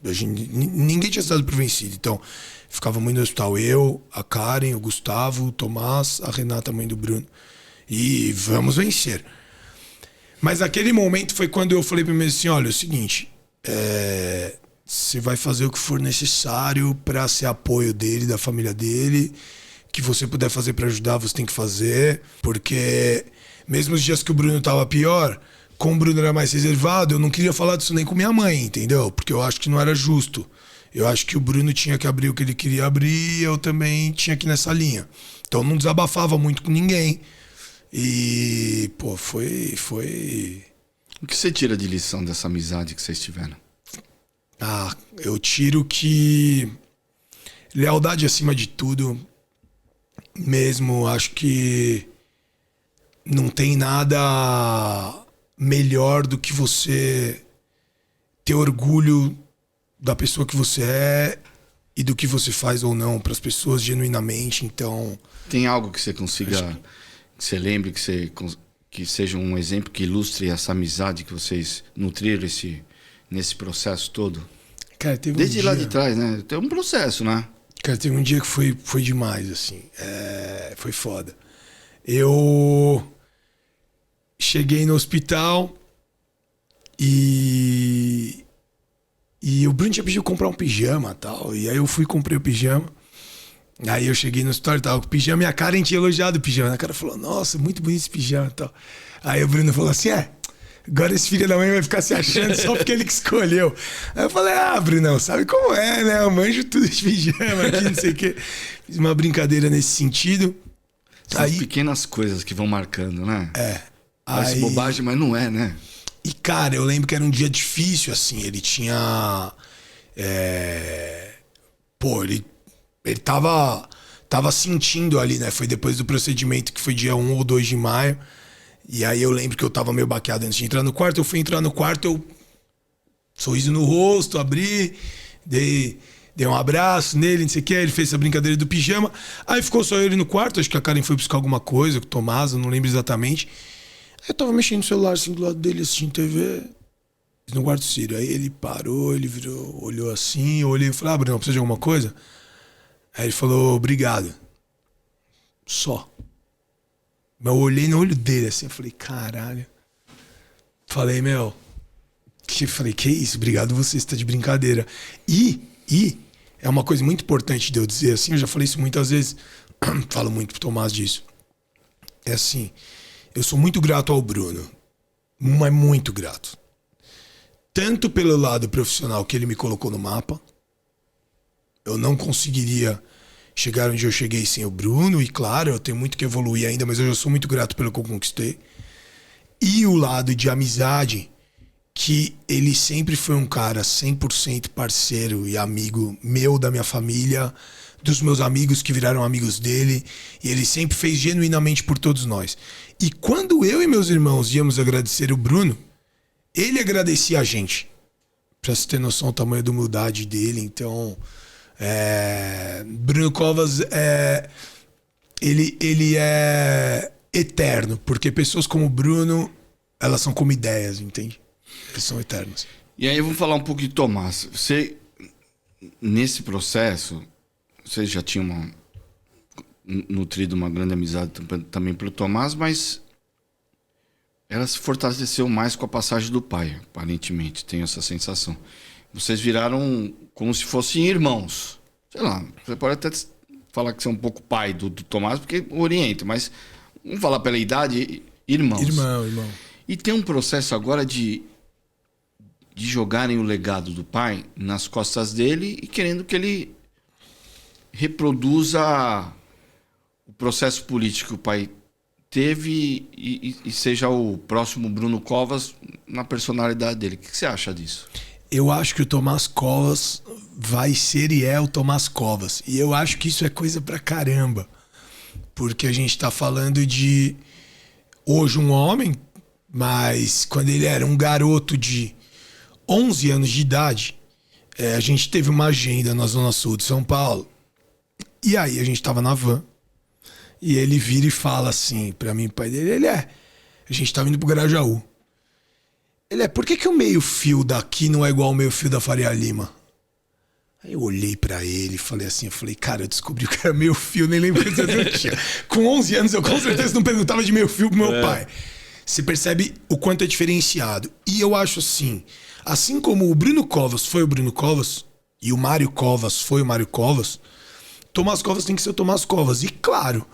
Ninguém tinha sido por vencido. Então, ficava muito no hospital. Eu, a Karen, o Gustavo, o Tomás, a Renata, mãe do Bruno. E vamos vencer. Mas naquele momento foi quando eu falei pra mim assim, olha, é o seguinte... você vai fazer o que for necessário para ser apoio dele, da família dele. Que você puder fazer para ajudar, você tem que fazer. Porque mesmo os dias que o Bruno tava pior, como o Bruno era mais reservado, eu não queria falar disso nem com minha mãe, entendeu? Porque eu acho que não era justo. Eu acho que o Bruno tinha que abrir o que ele queria abrir e eu também tinha que ir nessa linha. Então não desabafava muito com ninguém. E, pô, foi... O que você tira de lição dessa amizade que vocês tiveram? Eu tiro que lealdade acima de tudo. mesmo, acho que não tem nada melhor do que você ter orgulho da pessoa que você é e do que você faz ou não para as pessoas genuinamente. Então, tem algo que você consiga, que você lembre, que seja um exemplo que ilustre essa amizade que vocês nutriram nesse processo todo? cara, teve Desde um lá dia, de trás, né? Tem um processo, né? cara, teve um dia que foi demais, assim. Foi foda. Eu cheguei no hospital e o Bruno tinha pedido comprar um pijama e tal. E aí eu fui e comprei o pijama. Aí eu cheguei no hospital e tava com o pijama e a Karen tinha elogiado o pijama. A cara falou, nossa, muito bonito esse pijama e tal. Aí o Bruno falou assim, agora esse filho da mãe vai ficar se achando só porque ele que escolheu. Aí eu falei, Brunão, sabe como é, né? Eu manjo tudo de pijama aqui, não sei o quê. Fiz uma brincadeira nesse sentido. São as pequenas coisas que vão marcando, né? Parece Aí... bobagem, mas não é, né? E, cara, eu lembro que era um dia difícil, assim. Ele tinha... Ele tava sentindo ali, né? Foi depois do procedimento que foi dia 1 ou 2 de maio. E aí eu lembro que eu tava meio baqueado antes de entrar no quarto. Eu fui entrar no quarto, sorriso no rosto, abri, dei um abraço nele, não sei o que. Ele fez essa brincadeira do pijama. Aí ficou só ele no quarto. Acho que a Karen foi buscar alguma coisa com o Tomás, eu não lembro exatamente. Aí eu tava mexendo no celular assim do lado dele, assistindo TV. No quarto do Círio. Aí ele parou, ele virou, olhou assim. Eu olhei e falei, Bruno, precisa de alguma coisa? Aí ele falou, obrigado. Só. Mas eu olhei no olho dele assim, eu falei, caralho. Falei, falei, que isso? Obrigado você tá de brincadeira. E é uma coisa muito importante de eu dizer assim, eu já falei isso muitas vezes, falo muito pro Tomás disso. É assim, eu sou muito grato ao Bruno, mas muito grato. Tanto pelo lado profissional que ele me colocou no mapa, eu não conseguiria chegar onde eu cheguei sem o Bruno, e claro, eu tenho muito que evoluir ainda, mas eu já sou muito grato pelo que eu conquistei. E o lado de amizade, que ele sempre foi um cara 100% parceiro e amigo meu, da minha família, dos meus amigos que viraram amigos dele, e ele sempre fez genuinamente por todos nós. E quando eu e meus irmãos íamos agradecer o Bruno, ele agradecia a gente. Pra você ter noção do tamanho da humildade dele. Então, Bruno Covas, ele é eterno, porque pessoas como o Bruno, elas são como ideias, entende? Eles são eternos. E aí vamos falar um pouco de Tomás. Você, nesse processo, você já tinha nutrido uma grande amizade também pelo Tomás, mas ela se fortaleceu mais com a passagem do pai, aparentemente, tenho essa sensação. Vocês viraram como se fossem irmãos. Sei lá, você pode até falar que você é um pouco pai do Tomás, porque orienta, mas vamos falar pela idade, irmãos. Irmão. E tem um processo agora de jogarem o legado do pai nas costas dele e querendo que ele reproduza o processo político que o pai teve e seja o próximo Bruno Covas na personalidade dele. O que você acha disso? Eu acho que o Tomás Covas vai ser e é o Tomás Covas. E eu acho que isso é coisa pra caramba. Porque a gente tá falando de hoje um homem, mas quando ele era um garoto de 11 anos de idade, a gente teve uma agenda na Zona Sul de São Paulo. E aí a gente tava na van. E ele vira e fala assim pra mim, pai dele, a gente tava indo pro Grajaú. Por que o meio-fio daqui não é igual ao meio-fio da Faria Lima? Aí eu olhei pra ele e falei assim, cara, eu descobri que era meio-fio, nem lembro quantos anos eu tinha. Com 11 anos eu com certeza não perguntava de meio-fio pro meu pai. Você percebe o quanto é diferenciado. E eu acho assim como o Bruno Covas foi o Bruno Covas, e o Mário Covas foi o Mário Covas, Tomás Covas tem que ser o Tomás Covas. E claro,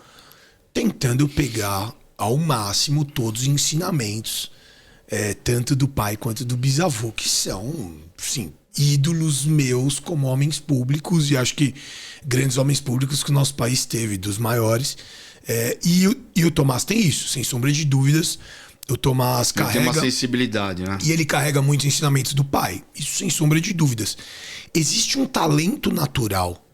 tentando pegar ao máximo todos os ensinamentos, tanto do pai quanto do bisavô, que são, sim, ídolos meus como homens públicos, e acho que grandes homens públicos que o nosso país teve, dos maiores. E o Tomás tem isso, sem sombra de dúvidas. O Tomás carrega... Tem uma sensibilidade, né? E ele carrega muitos ensinamentos do pai. Isso sem sombra de dúvidas. Existe um talento natural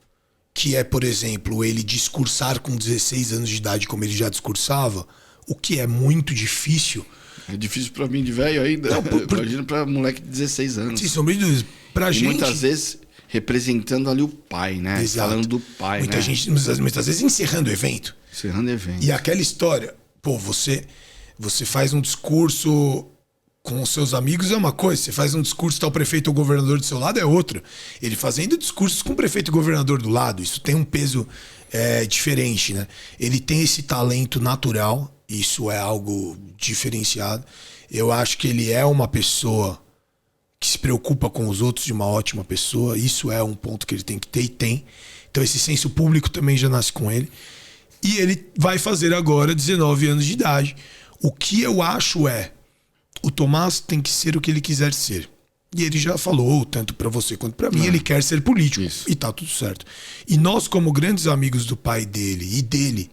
que é, por exemplo, ele discursar com 16 anos de idade como ele já discursava, o que é muito difícil. É difícil pra mim de velho ainda. Não, imagina pra moleque de 16 anos. Sem sombra de dúvida. Pra gente... muitas vezes representando ali o pai, né? Exato. Falando do pai, muita né? gente, muitas vezes encerrando o evento. Encerrando o evento. E aquela história, pô, você faz um discurso com os seus amigos é uma coisa, você faz um discurso, tá o prefeito ou o governador do seu lado é outra. Ele fazendo discursos com o prefeito e o governador do lado, isso tem um peso diferente, né? Ele tem esse talento natural, isso é algo diferenciado. Eu acho que ele é uma pessoa que se preocupa com os outros, de uma ótima pessoa, isso é um ponto que ele tem que ter e tem. Então esse senso público também já nasce com ele. E ele vai fazer agora 19 anos de idade. O que eu acho o Tomás tem que ser o que ele quiser ser. E ele já falou, tanto para você quanto para mim, ele quer ser político. Isso. E tá tudo certo. E nós, como grandes amigos do pai dele e dele,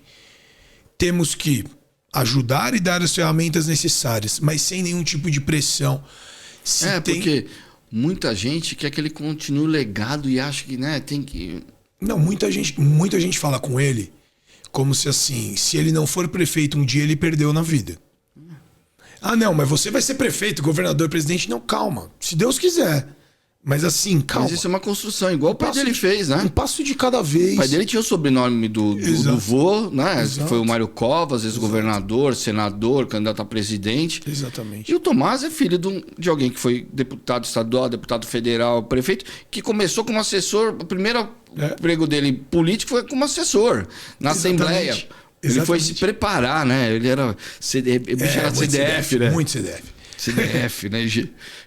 temos que ajudar e dar as ferramentas necessárias, mas sem nenhum tipo de pressão. Porque muita gente quer que ele continue o legado e acha que, né, tem que... Não, muita gente fala com ele como se assim, se ele não for prefeito um dia, ele perdeu na vida. Ah, não, mas você vai ser prefeito, governador, presidente. Não, calma. Se Deus quiser. Mas assim, calma. Mas isso é uma construção, igual o pai dele fez, né? Um passo de cada vez. O pai dele tinha o sobrenome do vô, né? Exato. Foi o Mário Covas, ex-governador, senador, candidato a presidente. Exatamente. E o Tomás é filho de alguém que foi deputado estadual, deputado federal, prefeito, que começou como assessor. O primeiro emprego dele político foi como assessor na Assembleia. Ele foi se preparar, né? Ele era era CDF, né? Muito CDF. CDF, né?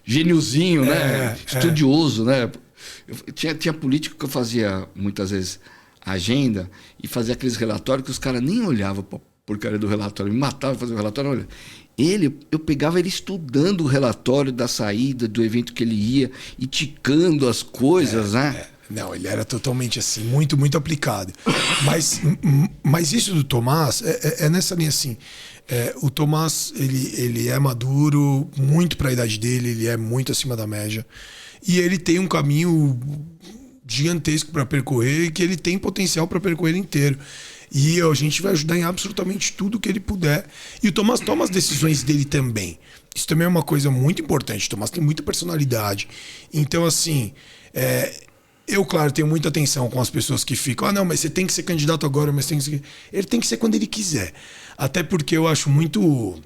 Gêniozinho, né? Estudioso, né? Tinha político que eu fazia muitas vezes agenda e fazia aqueles relatórios que os caras nem olhavam pra porcaria do relatório. Me matavam pra fazer o relatório, olha. Eu pegava ele estudando o relatório da saída, do evento que ele ia, e ticando as coisas, né? Não, ele era totalmente assim, muito, muito aplicado. Mas isso do Tomás é nessa linha assim. O Tomás, ele é maduro, muito para a idade dele, ele é muito acima da média. E ele tem um caminho gigantesco para percorrer, que ele tem potencial para percorrer inteiro. E a gente vai ajudar em absolutamente tudo que ele puder. E o Tomás toma as decisões dele também. Isso também é uma coisa muito importante. O Tomás tem muita personalidade. Então, assim... Eu, claro, tenho muita atenção com as pessoas que ficam, não, mas você tem que ser candidato agora, mas tem que ser... Ele tem que ser quando ele quiser. Até porque eu acho muito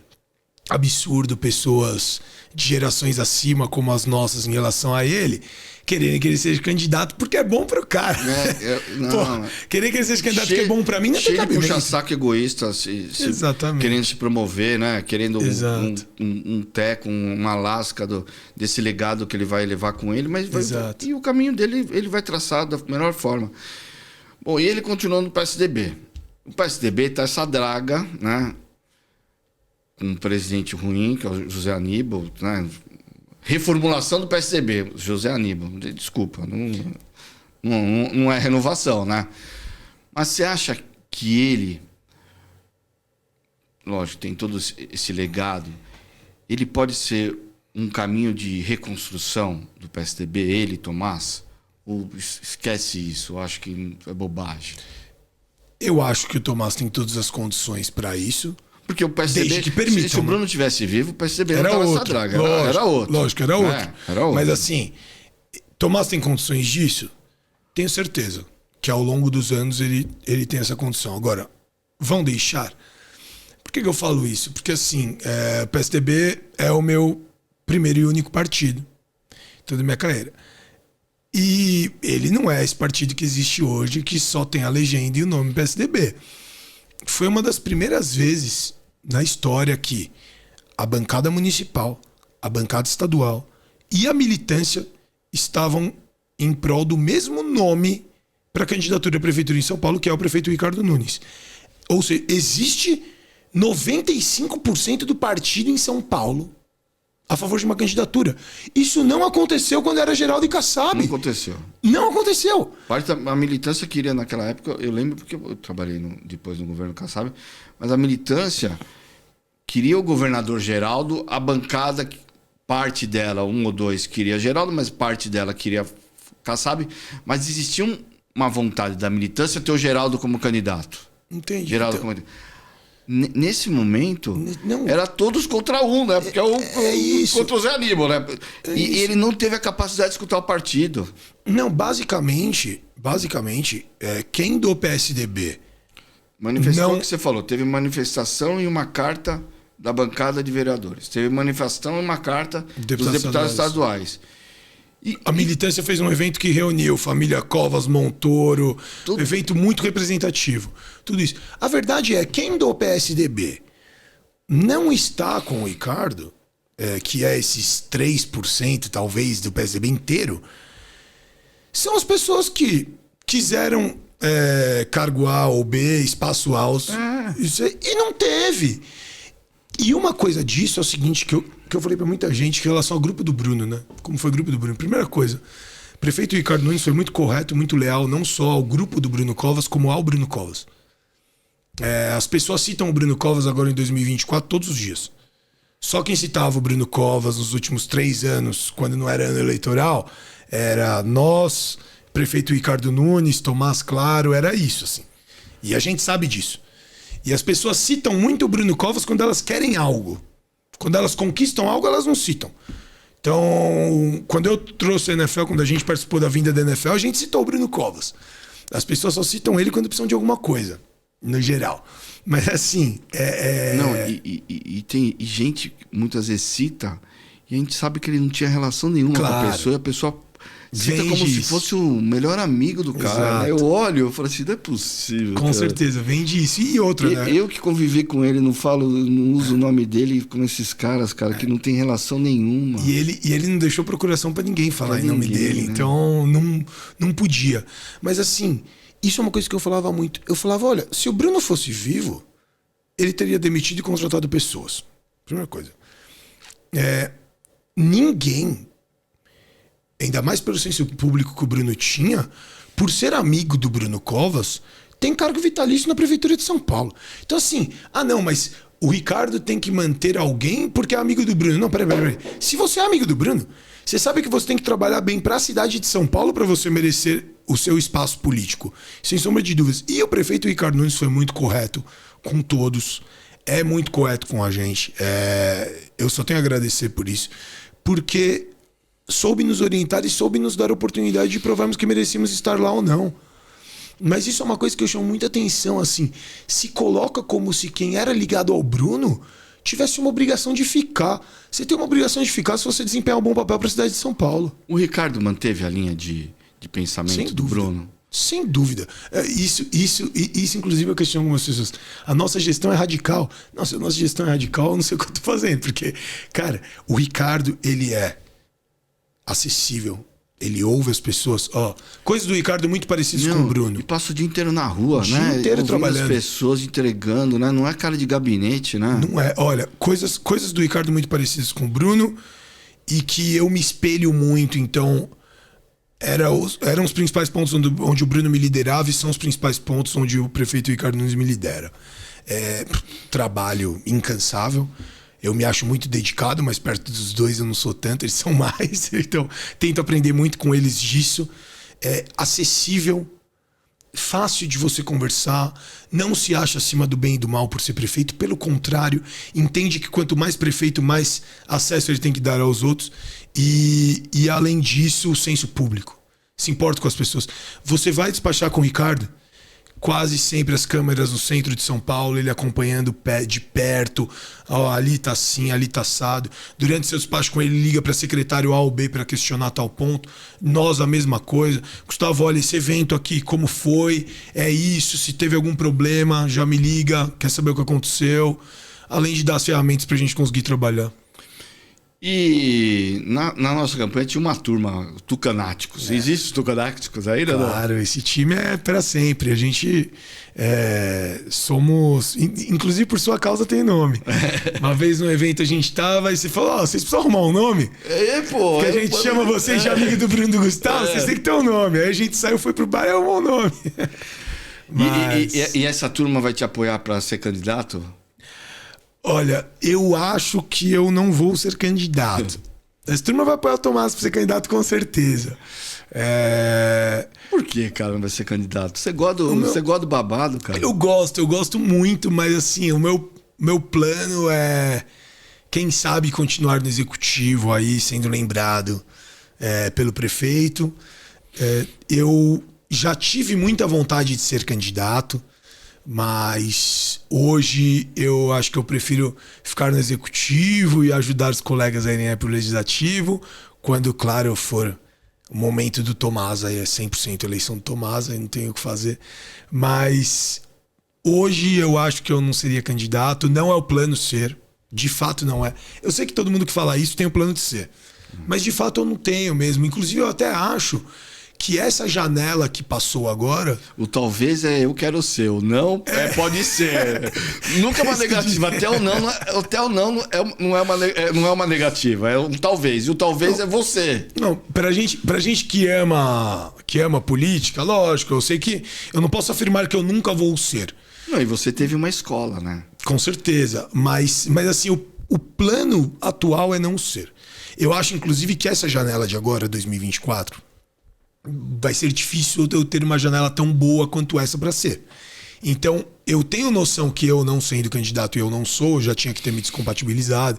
absurdo pessoas de gerações acima, como as nossas, em relação a ele, quererem que ele seja candidato porque é bom pro cara. Querer que ele seja candidato porque é bom pra mim não tem cabimento. Puxa-saco egoísta, Exatamente. Querendo se promover, né? Querendo um teco, uma lasca desse legado que ele vai levar com ele, mas e o caminho dele ele vai traçar da melhor forma. Bom, e ele continua no PSDB. O PSDB tá essa draga, né? Um presidente ruim, que é o José Aníbal, né? Reformulação do PSDB, José Aníbal. Desculpa, não é renovação, né? Mas você acha que ele, lógico, tem todo esse legado, ele pode ser um caminho de reconstrução do PSDB, ele, Tomás? Ou esquece isso? Eu acho que é bobagem. Eu acho que o Tomás tem todas as condições para isso. Porque o PSDB, que permitam, se o Bruno tivesse vivo, o PSDB era não outro, essa draga. Era outro. Lógico, era outro. Era outro. Mas assim, Tomás tem condições disso? Tenho certeza que ao longo dos anos ele tem essa condição. Agora, vão deixar? Por que eu falo isso? Porque assim, o PSDB é o meu primeiro e único partido toda a minha carreira. E ele não é esse partido que existe hoje, que só tem a legenda e o nome PSDB. Foi uma das primeiras vezes na história que a bancada municipal, a bancada estadual e a militância estavam em prol do mesmo nome para a candidatura à prefeitura em São Paulo, que é o prefeito Ricardo Nunes. Ou seja, existe 95% do partido em São Paulo a favor de uma candidatura. Isso não aconteceu quando era Geraldo e Kassab. Não aconteceu. Não aconteceu. Parte da militância queria naquela época, eu lembro porque eu trabalhei depois no governo Kassab, mas a militância queria o governador Geraldo, a bancada, parte dela, um ou dois queria Geraldo, mas parte dela queria Kassab, mas existia uma vontade da militância ter o Geraldo como candidato. Entendi. Geraldo Então, como... Nesse momento, não. era todos contra um, né? Porque isso. contra o Zé Aníbal, né? E ele não teve a capacidade de escutar o partido. Não, basicamente, quem do PSDB Manifestou não... o que você falou. Teve manifestação e uma carta da bancada de vereadores. Teve manifestação e uma carta dos deputados estaduais. A militância fez um evento que reuniu família Covas, Montoro, um evento muito representativo. Tudo isso. A verdade é, quem do PSDB não está com o Ricardo, que é esses 3%, talvez, do PSDB inteiro, são as pessoas que quiseram cargo A ou B, espaço A, e não teve. E uma coisa disso é o seguinte, que eu falei pra muita gente em relação ao grupo do Bruno, né? Como foi o grupo do Bruno? Primeira coisa, o prefeito Ricardo Nunes foi muito correto, muito leal, não só ao grupo do Bruno Covas, como ao Bruno Covas. As pessoas citam o Bruno Covas agora em 2024 todos os dias. Só quem citava o Bruno Covas nos últimos 3 anos, quando não era ano eleitoral, era nós, prefeito Ricardo Nunes, Tomás Claro, era isso, assim. E a gente sabe disso. E as pessoas citam muito o Bruno Covas quando elas querem algo. Quando elas conquistam algo, elas não citam. Então, quando eu trouxe a NFL, quando a gente participou da vinda da NFL, a gente citou o Bruno Covas. As pessoas só citam ele quando precisam de alguma coisa, no geral. Mas assim, Não, e tem gente que muitas vezes cita e a gente sabe que ele não tinha relação nenhuma com a pessoa e a pessoa cita como se fosse o melhor amigo do cara. Né? Eu olho e falo assim, não é possível. Com certeza, vem disso. E outra, né? Eu que convivi com ele, não uso o nome dele com esses caras, cara, que não tem relação nenhuma. E ele não deixou procuração pra ninguém falar em nome dele, né? Então não podia. Mas assim, isso é uma coisa que eu falava muito. Eu falava, olha, se o Bruno fosse vivo, ele teria demitido e contratado pessoas. Primeira coisa. Ninguém, ainda mais pelo senso público que o Bruno tinha, por ser amigo do Bruno Covas, tem cargo vitalício na Prefeitura de São Paulo. Então assim, não, mas o Ricardo tem que manter alguém porque é amigo do Bruno. Não, peraí. Se você é amigo do Bruno, você sabe que você tem que trabalhar bem para a cidade de São Paulo para você merecer o seu espaço político. Sem sombra de dúvidas. E o prefeito Ricardo Nunes foi muito correto com todos. É muito correto com a gente. Eu só tenho a agradecer por isso. Porque soube nos orientar e soube nos dar a oportunidade de provarmos que merecíamos estar lá ou não. Mas isso é uma coisa que eu chamo muita atenção, assim. Se coloca como se quem era ligado ao Bruno tivesse uma obrigação de ficar. Você tem uma obrigação de ficar se você desempenhar um bom papel para a cidade de São Paulo. O Ricardo manteve a linha de pensamento do Bruno? Sem dúvida. Isso, inclusive, eu questiono algumas pessoas. A nossa gestão é radical. Nossa, a nossa gestão é radical, eu não sei o que eu tô fazendo. Porque, cara, o Ricardo, ele é acessível. Ele ouve as pessoas. Coisas do Ricardo muito parecidas com o Bruno. E passa o dia inteiro na rua, né? O dia inteiro trabalhando. As pessoas entregando, né? Não é cara de gabinete, né? Não é. Olha, coisas do Ricardo muito parecidas com o Bruno e que eu me espelho muito. Então, eram os principais pontos onde o Bruno me liderava e são os principais pontos onde o prefeito Ricardo Nunes me lidera. Trabalho incansável. Eu me acho muito dedicado, mas perto dos dois eu não sou tanto, eles são mais. Então, tento aprender muito com eles disso. Acessível, fácil de você conversar, não se acha acima do bem e do mal por ser prefeito. Pelo contrário, entende que quanto mais prefeito, mais acesso ele tem que dar aos outros. E além disso, o senso público. Se importa com as pessoas. Você vai despachar com o Ricardo? Quase sempre as câmeras no centro de São Paulo, ele acompanhando de perto, ali tá assim, ali tá assado. Durante seu despacho com ele, liga para secretário A ou B para questionar tal ponto. Nós a mesma coisa. Gustavo, olha, esse evento aqui, como foi? É isso, se teve algum problema, já me liga, quer saber o que aconteceu. Além de dar as ferramentas pra gente conseguir trabalhar. E na nossa campanha tinha uma turma, Tucanáticos. Existem os Tucanáticos ainda? Claro, não? Esse time é para sempre. A gente somos... Inclusive, por sua causa tem nome. Uma vez no evento a gente tava e você falou, vocês precisam arrumar um nome? Pô. Que a gente chama vocês de amigo do Bruno do Gustavo, vocês têm que ter um nome. Aí a gente saiu, foi pro bar e arrumou um nome. Mas... E essa turma vai te apoiar para ser candidato? Olha, eu acho que eu não vou ser candidato. Essa turma vai apoiar o Tomás para ser candidato com certeza. Por que, cara, não vai ser candidato? Você gosta do babado, cara? Eu gosto muito, mas assim, o meu plano é, quem sabe, continuar no executivo aí, sendo lembrado pelo prefeito. Eu já tive muita vontade de ser candidato, mas hoje eu acho que eu prefiro ficar no executivo e ajudar os colegas a irem para o legislativo. Quando, claro, for o momento do Tomás, aí é 100% eleição do Tomás, aí não tenho o que fazer. Mas hoje eu acho que eu não seria candidato, não é o plano ser, de fato não é. Eu sei que todo mundo que fala isso tem o plano de ser, mas de fato eu não tenho mesmo. Inclusive eu até acho que essa janela que passou agora... O talvez eu quero ser, o não pode ser. Nunca é uma negativa. Até o não não é uma negativa, é um talvez. E o talvez é você. Não, pra gente que ama política, lógico, eu sei que eu não posso afirmar que eu nunca vou ser. Não, e você teve uma escola, né? Com certeza, mas assim, o plano atual é não ser. Eu acho, inclusive, que essa janela de agora, 2024... vai ser difícil eu ter uma janela tão boa quanto essa para ser. Então, eu tenho noção que eu não sendo candidato e eu não sou, já tinha que ter me descompatibilizado.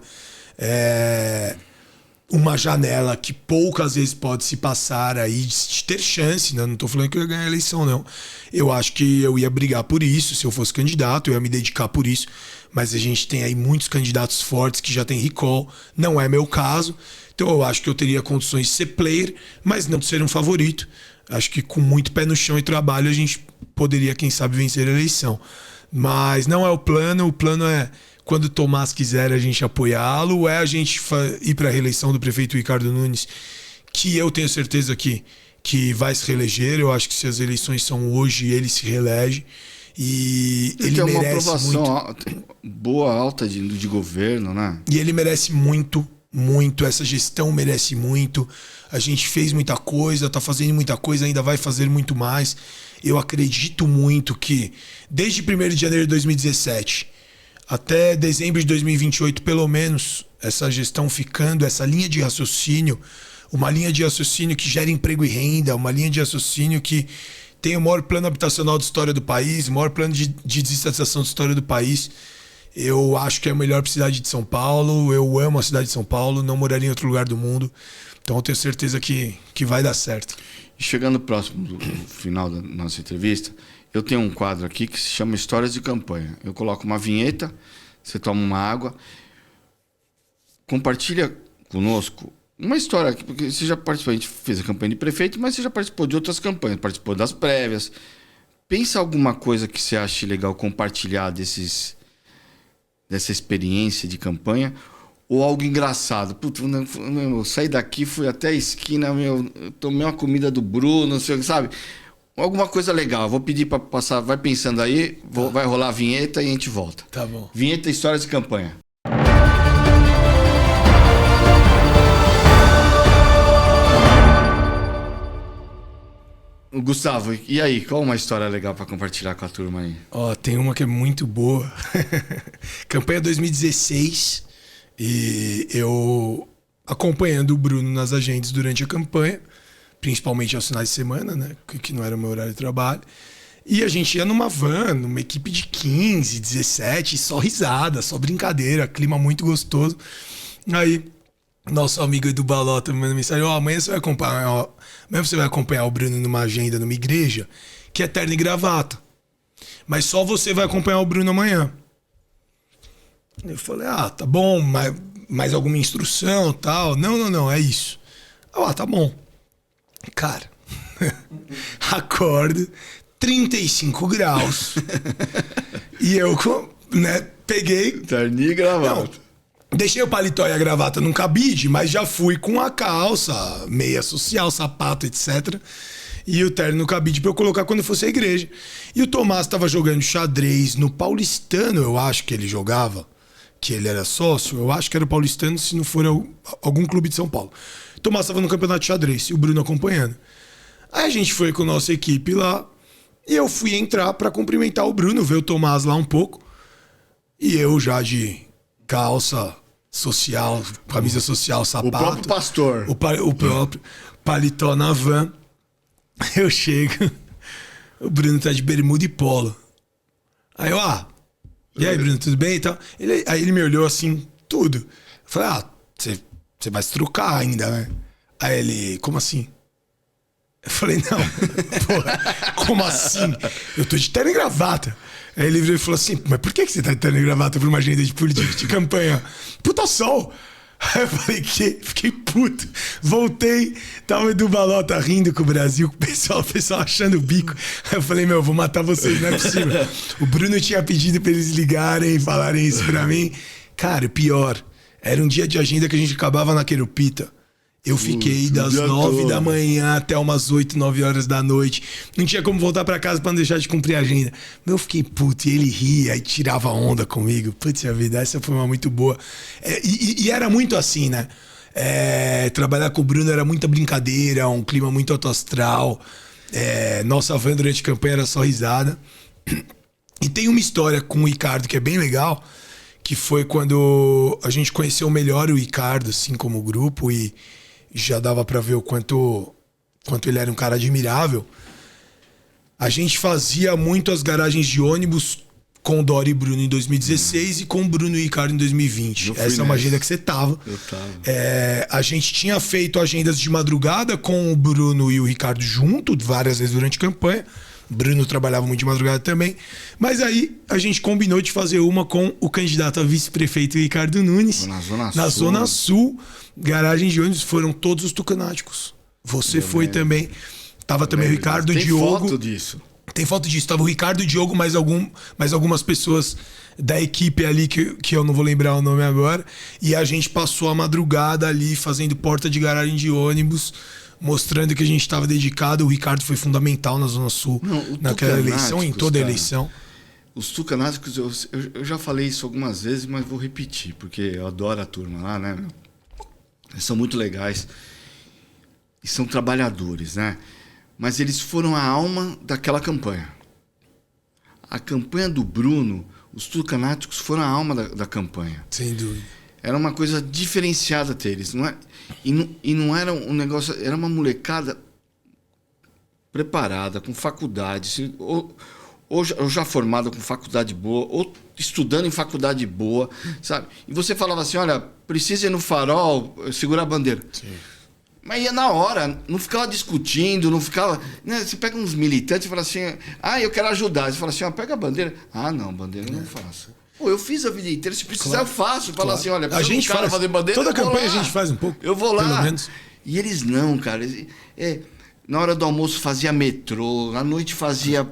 Uma janela que poucas vezes pode se passar aí de ter chance, né? Não tô falando que eu ia ganhar a eleição, não. Eu acho que eu ia brigar por isso, se eu fosse candidato, eu ia me dedicar por isso. Mas a gente tem aí muitos candidatos fortes que já tem recall, não é meu caso. Então eu acho que eu teria condições de ser player, mas não de ser um favorito. Acho que com muito pé no chão e trabalho a gente poderia, quem sabe, vencer a eleição. Mas não é o plano é quando o Tomás quiser a gente apoiá-lo, é a gente ir para a reeleição do prefeito Ricardo Nunes, que eu tenho certeza que vai se reeleger. Eu acho que se as eleições são hoje, ele se reelege. E ele tem uma merece aprovação boa, alta de governo, né? E ele merece muito, essa gestão merece muito. A gente fez muita coisa, tá fazendo muita coisa, ainda vai fazer muito mais. Eu acredito muito que desde 1º de janeiro de 2017 até dezembro de 2028, pelo menos, essa gestão ficando, essa linha de raciocínio, uma linha de raciocínio que gera emprego e renda, uma linha de raciocínio que tem o maior plano habitacional da história do país, o maior plano de desestatização da história do país. Eu acho que é a melhor cidade de São Paulo. Eu amo a cidade de São Paulo. Não moraria em outro lugar do mundo. Então eu tenho certeza que vai dar certo. Chegando próximo do final da nossa entrevista, eu tenho um quadro aqui que se chama Histórias de Campanha. Eu coloco uma vinheta, você toma uma água, compartilha conosco uma história, porque você já participou, a gente fez a campanha de prefeito, mas você já participou de outras campanhas, participou das prévias. Pensa alguma coisa que você ache legal compartilhar dessa experiência de campanha, ou algo engraçado. Putz, eu saí daqui, fui até a esquina, tomei uma comida do Bruno, sabe? Alguma coisa legal. Vou pedir para passar, vai pensando aí, vai rolar a vinheta e a gente volta. Tá bom. Vinheta Histórias de Campanha. Gustavo, e aí? Qual uma história legal para compartilhar com a turma aí? Tem uma que é muito boa. Campanha 2016. E eu acompanhando o Bruno nas agendas durante a campanha, principalmente aos finais de semana, né? Que não era o meu horário de trabalho. E a gente ia numa van, numa equipe de 15, 17, só risada, só brincadeira, clima muito gostoso. Aí, nosso amigo Edu Balota me manda mensagem: amanhã você vai acompanhar o Bruno numa agenda numa igreja que é terno e gravata. Mas só você vai acompanhar o Bruno amanhã. Eu falei: tá bom, mais alguma instrução, tal? Não, é isso. Tá bom. Cara, acordo, 35 graus. E eu, né, peguei... Terninho e gravata. Deixei o paletó e a gravata num cabide, mas já fui com a calça, meia social, sapato, etc. E o terno no cabide pra eu colocar quando fosse à igreja. E o Tomás tava jogando xadrez no Paulistano, eu acho que ele jogava, que ele era sócio, eu acho que era o Paulistano, se não for algum clube de São Paulo. O Tomás estava no campeonato de xadrez e o Bruno acompanhando. Aí a gente foi com a nossa equipe lá e eu fui entrar para cumprimentar o Bruno, ver o Tomás lá um pouco. E eu já de calça social, camisa social, sapato. O próprio pastor. O próprio paletó na van. Eu chego, o Bruno tá de bermuda e polo. Aí eu, e aí, Bruno, tudo bem e tal? Aí ele me olhou assim, tudo. Eu falei, você vai se trocar ainda, né? Aí ele, como assim? Eu falei, não, porra, como assim? Eu tô de terno e gravata. Aí ele virou e falou assim, mas por que você tá de terno e gravata pra uma agenda de política de campanha? Puta sol! Aí eu falei, fiquei puto. Voltei, tava o Edu Balota rindo com o Brasil, o pessoal achando o bico. Aí eu falei, vou matar vocês, não é possível. O Bruno tinha pedido pra eles ligarem e falarem isso pra mim. Cara, o pior, era um dia de agenda que a gente acabava na Querupita. Eu fiquei das 9 da manhã até umas 8, 9 horas da noite. Não tinha como voltar pra casa pra não deixar de cumprir a agenda. Eu fiquei puto, e ele ria e tirava onda comigo. Putz, a vida, essa foi uma muito boa. E era muito assim, né? Trabalhar com o Bruno era muita brincadeira, um clima muito alto astral. Nossa van durante a campanha era só risada. E tem uma história com o Ricardo que é bem legal, que foi quando a gente conheceu melhor o Ricardo, assim, como grupo, e já dava pra ver o quanto ele era um cara admirável. A gente fazia muito as garagens de ônibus com o Dori e Bruno em 2016 e com o Bruno e Ricardo em 2020. Essa é uma agenda que você tava. Eu tava. A gente tinha feito agendas de madrugada com o Bruno e o Ricardo junto, várias vezes durante a campanha. Bruno trabalhava muito de madrugada também. Mas aí a gente combinou de fazer uma com o candidato a vice-prefeito Ricardo Nunes. Na Zona Sul. Garagem de ônibus, foram todos os tucanáticos. Você foi também. Tava também o Ricardo, o Diogo. Tem foto disso. Tem foto disso. Tava o Ricardo, o Diogo, mais algumas pessoas da equipe ali que eu não vou lembrar o nome agora. E a gente passou a madrugada ali fazendo porta de garagem de ônibus, mostrando que a gente estava dedicado. O Ricardo foi fundamental na Zona Sul, naquela eleição, em toda a eleição. Os tucanáticos, eu já falei isso algumas vezes, mas vou repetir, porque eu adoro a turma lá, né? Eles são muito legais e são trabalhadores, né? Mas eles foram a alma daquela campanha. A campanha do Bruno, os tucanáticos foram a alma da campanha. Sem dúvida. Era uma coisa diferenciada deles, não é? E não era um negócio, era uma molecada preparada, com faculdade, ou já formada com faculdade boa, ou estudando em faculdade boa, sabe? E você falava assim, olha, precisa ir no farol, segurar a bandeira. Sim. Mas ia na hora, não ficava discutindo, não ficava... Né? Você pega uns militantes e fala assim, eu quero ajudar. Você fala assim, pega a bandeira. Não, bandeira eu não faço. Pô, eu fiz a vida inteira, se precisar eu faço. Fala assim, olha, a gente faz fazer bandeira, toda a campanha a gente faz um pouco. Eu vou lá. Pelo menos. E eles não, cara. Na hora do almoço fazia metrô, à noite fazia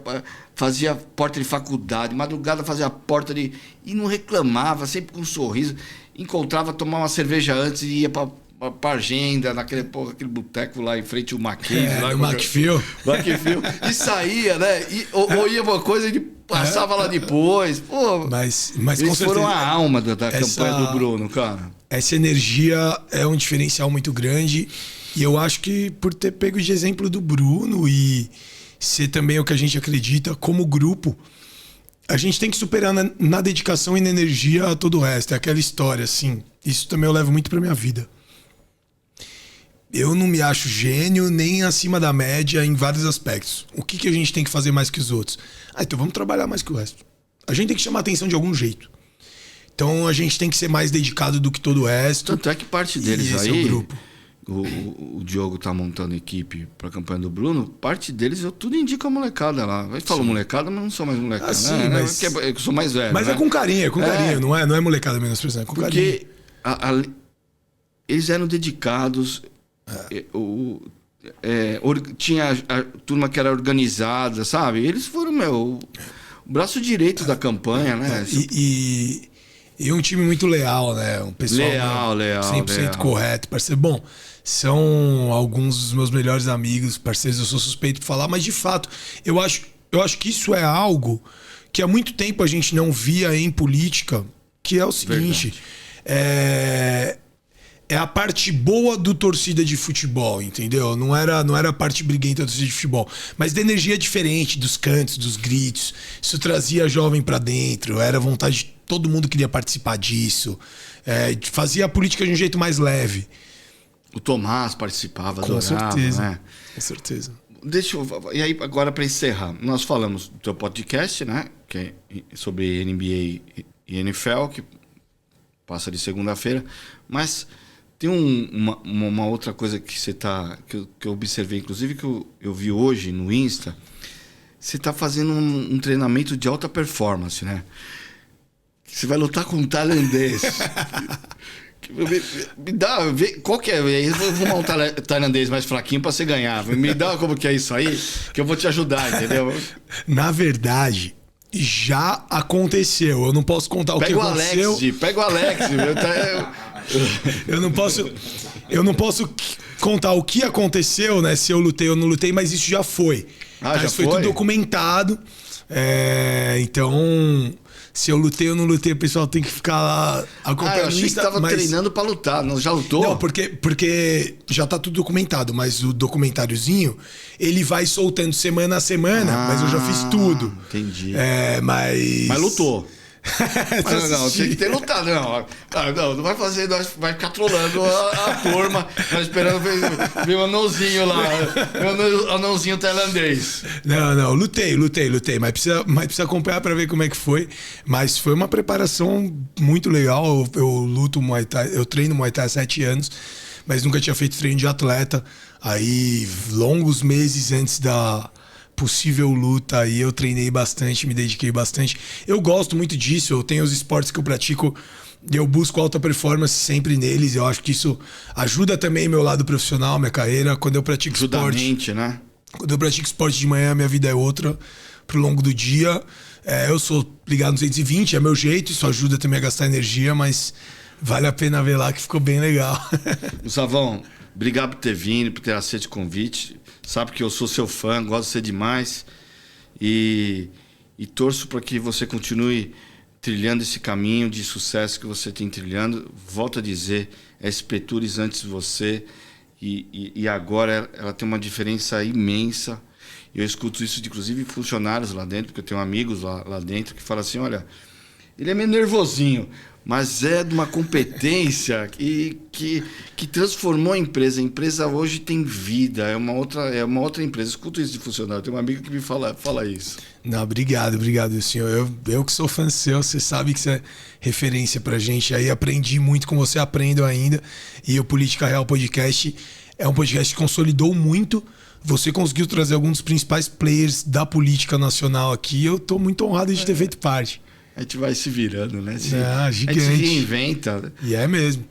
porta de faculdade, madrugada fazia porta de... E não reclamava, sempre com um sorriso. Encontrava, tomava uma cerveja antes e ia pra agenda, aquele boteco lá em frente ao Mackenzie. No McPhil. E saía, né? Ou ia uma coisa e passava lá depois. Pô, mas eles foram a alma da campanha do Bruno, cara. Essa energia é um diferencial muito grande. E eu acho que por ter pego de exemplo do Bruno e ser também o que a gente acredita como grupo, a gente tem que superar na dedicação e na energia todo o resto. É aquela história, assim. Isso também eu levo muito pra minha vida. Eu não me acho gênio nem acima da média em vários aspectos. O que a gente tem que fazer mais que os outros? Então vamos trabalhar mais que o resto. A gente tem que chamar atenção de algum jeito. Então a gente tem que ser mais dedicado do que todo o resto. Tanto é que parte deles esse aí... é o grupo. O Diogo tá montando equipe pra campanha do Bruno, parte deles eu tudo indico a molecada lá. Eu falo molecada, mas não sou mais molecada. Sim, mas... Eu sou mais velho. Mas né? É com carinho, não é molecada menos expressão, é com porque carinho. Eles eram dedicados. Tinha a turma que era organizada, sabe? Eles foram, o braço direito da campanha, né? E um time muito leal, né? Um pessoal leal, 100% leal. correto, parceiro. Bom, são alguns dos meus melhores amigos, parceiros, eu sou suspeito de falar, mas de fato, eu acho que isso é algo que há muito tempo a gente não via em política, que é o seguinte... É a parte boa do torcida de futebol, entendeu? Não era a parte briguenta da torcida de futebol, mas da energia diferente, dos cantos, dos gritos. Isso trazia jovem pra dentro, era vontade de todo mundo queria participar disso. Fazia a política de um jeito mais leve. O Tomás participava, Com adorava, certeza, né? com certeza. E aí, agora para encerrar, nós falamos do teu podcast, né? Que é sobre NBA e NFL, que passa de segunda-feira, mas tem uma outra coisa que você tá. Que eu observei, inclusive, que eu vi hoje no Insta. Você tá fazendo um treinamento de alta performance, né? Você vai lutar com um tailandês. Me dá, qual que é? Eu vou montar um tailandês mais fraquinho pra você ganhar. Me dá como que é isso aí, que eu vou te ajudar, entendeu? Na verdade, já aconteceu. Eu não posso contar o que aconteceu. Pega o Alex. Eu não posso contar o que aconteceu, né? Se eu lutei ou não lutei, mas isso já foi. Já foi tudo documentado. Então, se eu lutei ou não lutei, o pessoal tem que ficar lá acompanhando. Eu achei que você tava treinando pra lutar, não? Já lutou? Não, porque já tá tudo documentado, mas o documentáriozinho, ele vai soltando semana a semana, mas eu já fiz tudo. Entendi. Mas lutou. Mas não, tem que ter lutado, não vai fazer, vai ficar trolando a turma, esperando ver o anãozinho lá, o anãozinho tailandês. Não, lutei, mas precisa acompanhar para ver como é que foi. Mas foi uma preparação muito legal. Eu luto Muay Thai, eu treino Muay Thai há 7 anos, mas nunca tinha feito treino de atleta. Aí, longos meses antes da possível luta, aí eu treinei bastante, me dediquei bastante. Eu gosto muito disso, eu tenho os esportes que eu pratico, eu busco alta performance sempre neles, eu acho que isso ajuda também meu lado profissional, minha carreira. Quando eu pratico esporte, né? Quando eu pratico esporte de manhã, minha vida é outra, pro longo do dia. Eu sou ligado no 220, é meu jeito, isso ajuda também a gastar energia, mas vale a pena ver lá que ficou bem legal. Gustavão, obrigado por ter vindo, por ter aceito o convite. Sabe que eu sou seu fã, gosto de você demais. E torço para que você continue trilhando esse caminho de sucesso que você tem trilhando. Volto a dizer, a SP Tours antes de você. E agora ela tem uma diferença imensa. Eu escuto isso, inclusive, de funcionários lá dentro, porque eu tenho amigos lá dentro que falam assim, olha, ele é meio nervosinho, mas é de uma competência que transformou a empresa. A empresa hoje tem vida, é uma outra empresa. Escuto isso de funcionário, tem uma amiga que me fala isso. Não, obrigado, senhor. Eu que sou fã seu, você sabe que você é referência pra gente. Aí aprendi muito com você, aprendo ainda. E o Política Real Podcast é um podcast que consolidou muito. Você conseguiu trazer alguns dos principais players da política nacional aqui. Eu tô muito honrado de ter feito parte. A gente vai se virando, né? Gigante. A gente se reinventa. E é mesmo.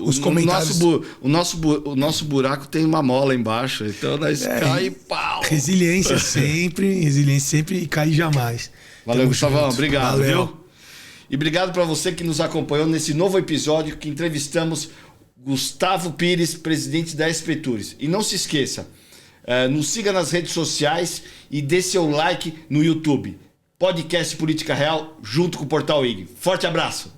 Os comentários... O nosso buraco tem uma mola embaixo, então nós cai e pau. Resiliência sempre e cair jamais. Valeu, Gustavão. Obrigado, Valeu. Viu? E obrigado para você que nos acompanhou nesse novo episódio que entrevistamos Gustavo Pires, presidente da SP Tours. E não se esqueça, nos siga nas redes sociais e dê seu like no YouTube. Podcast Política Real, junto com o Portal IG. Forte abraço!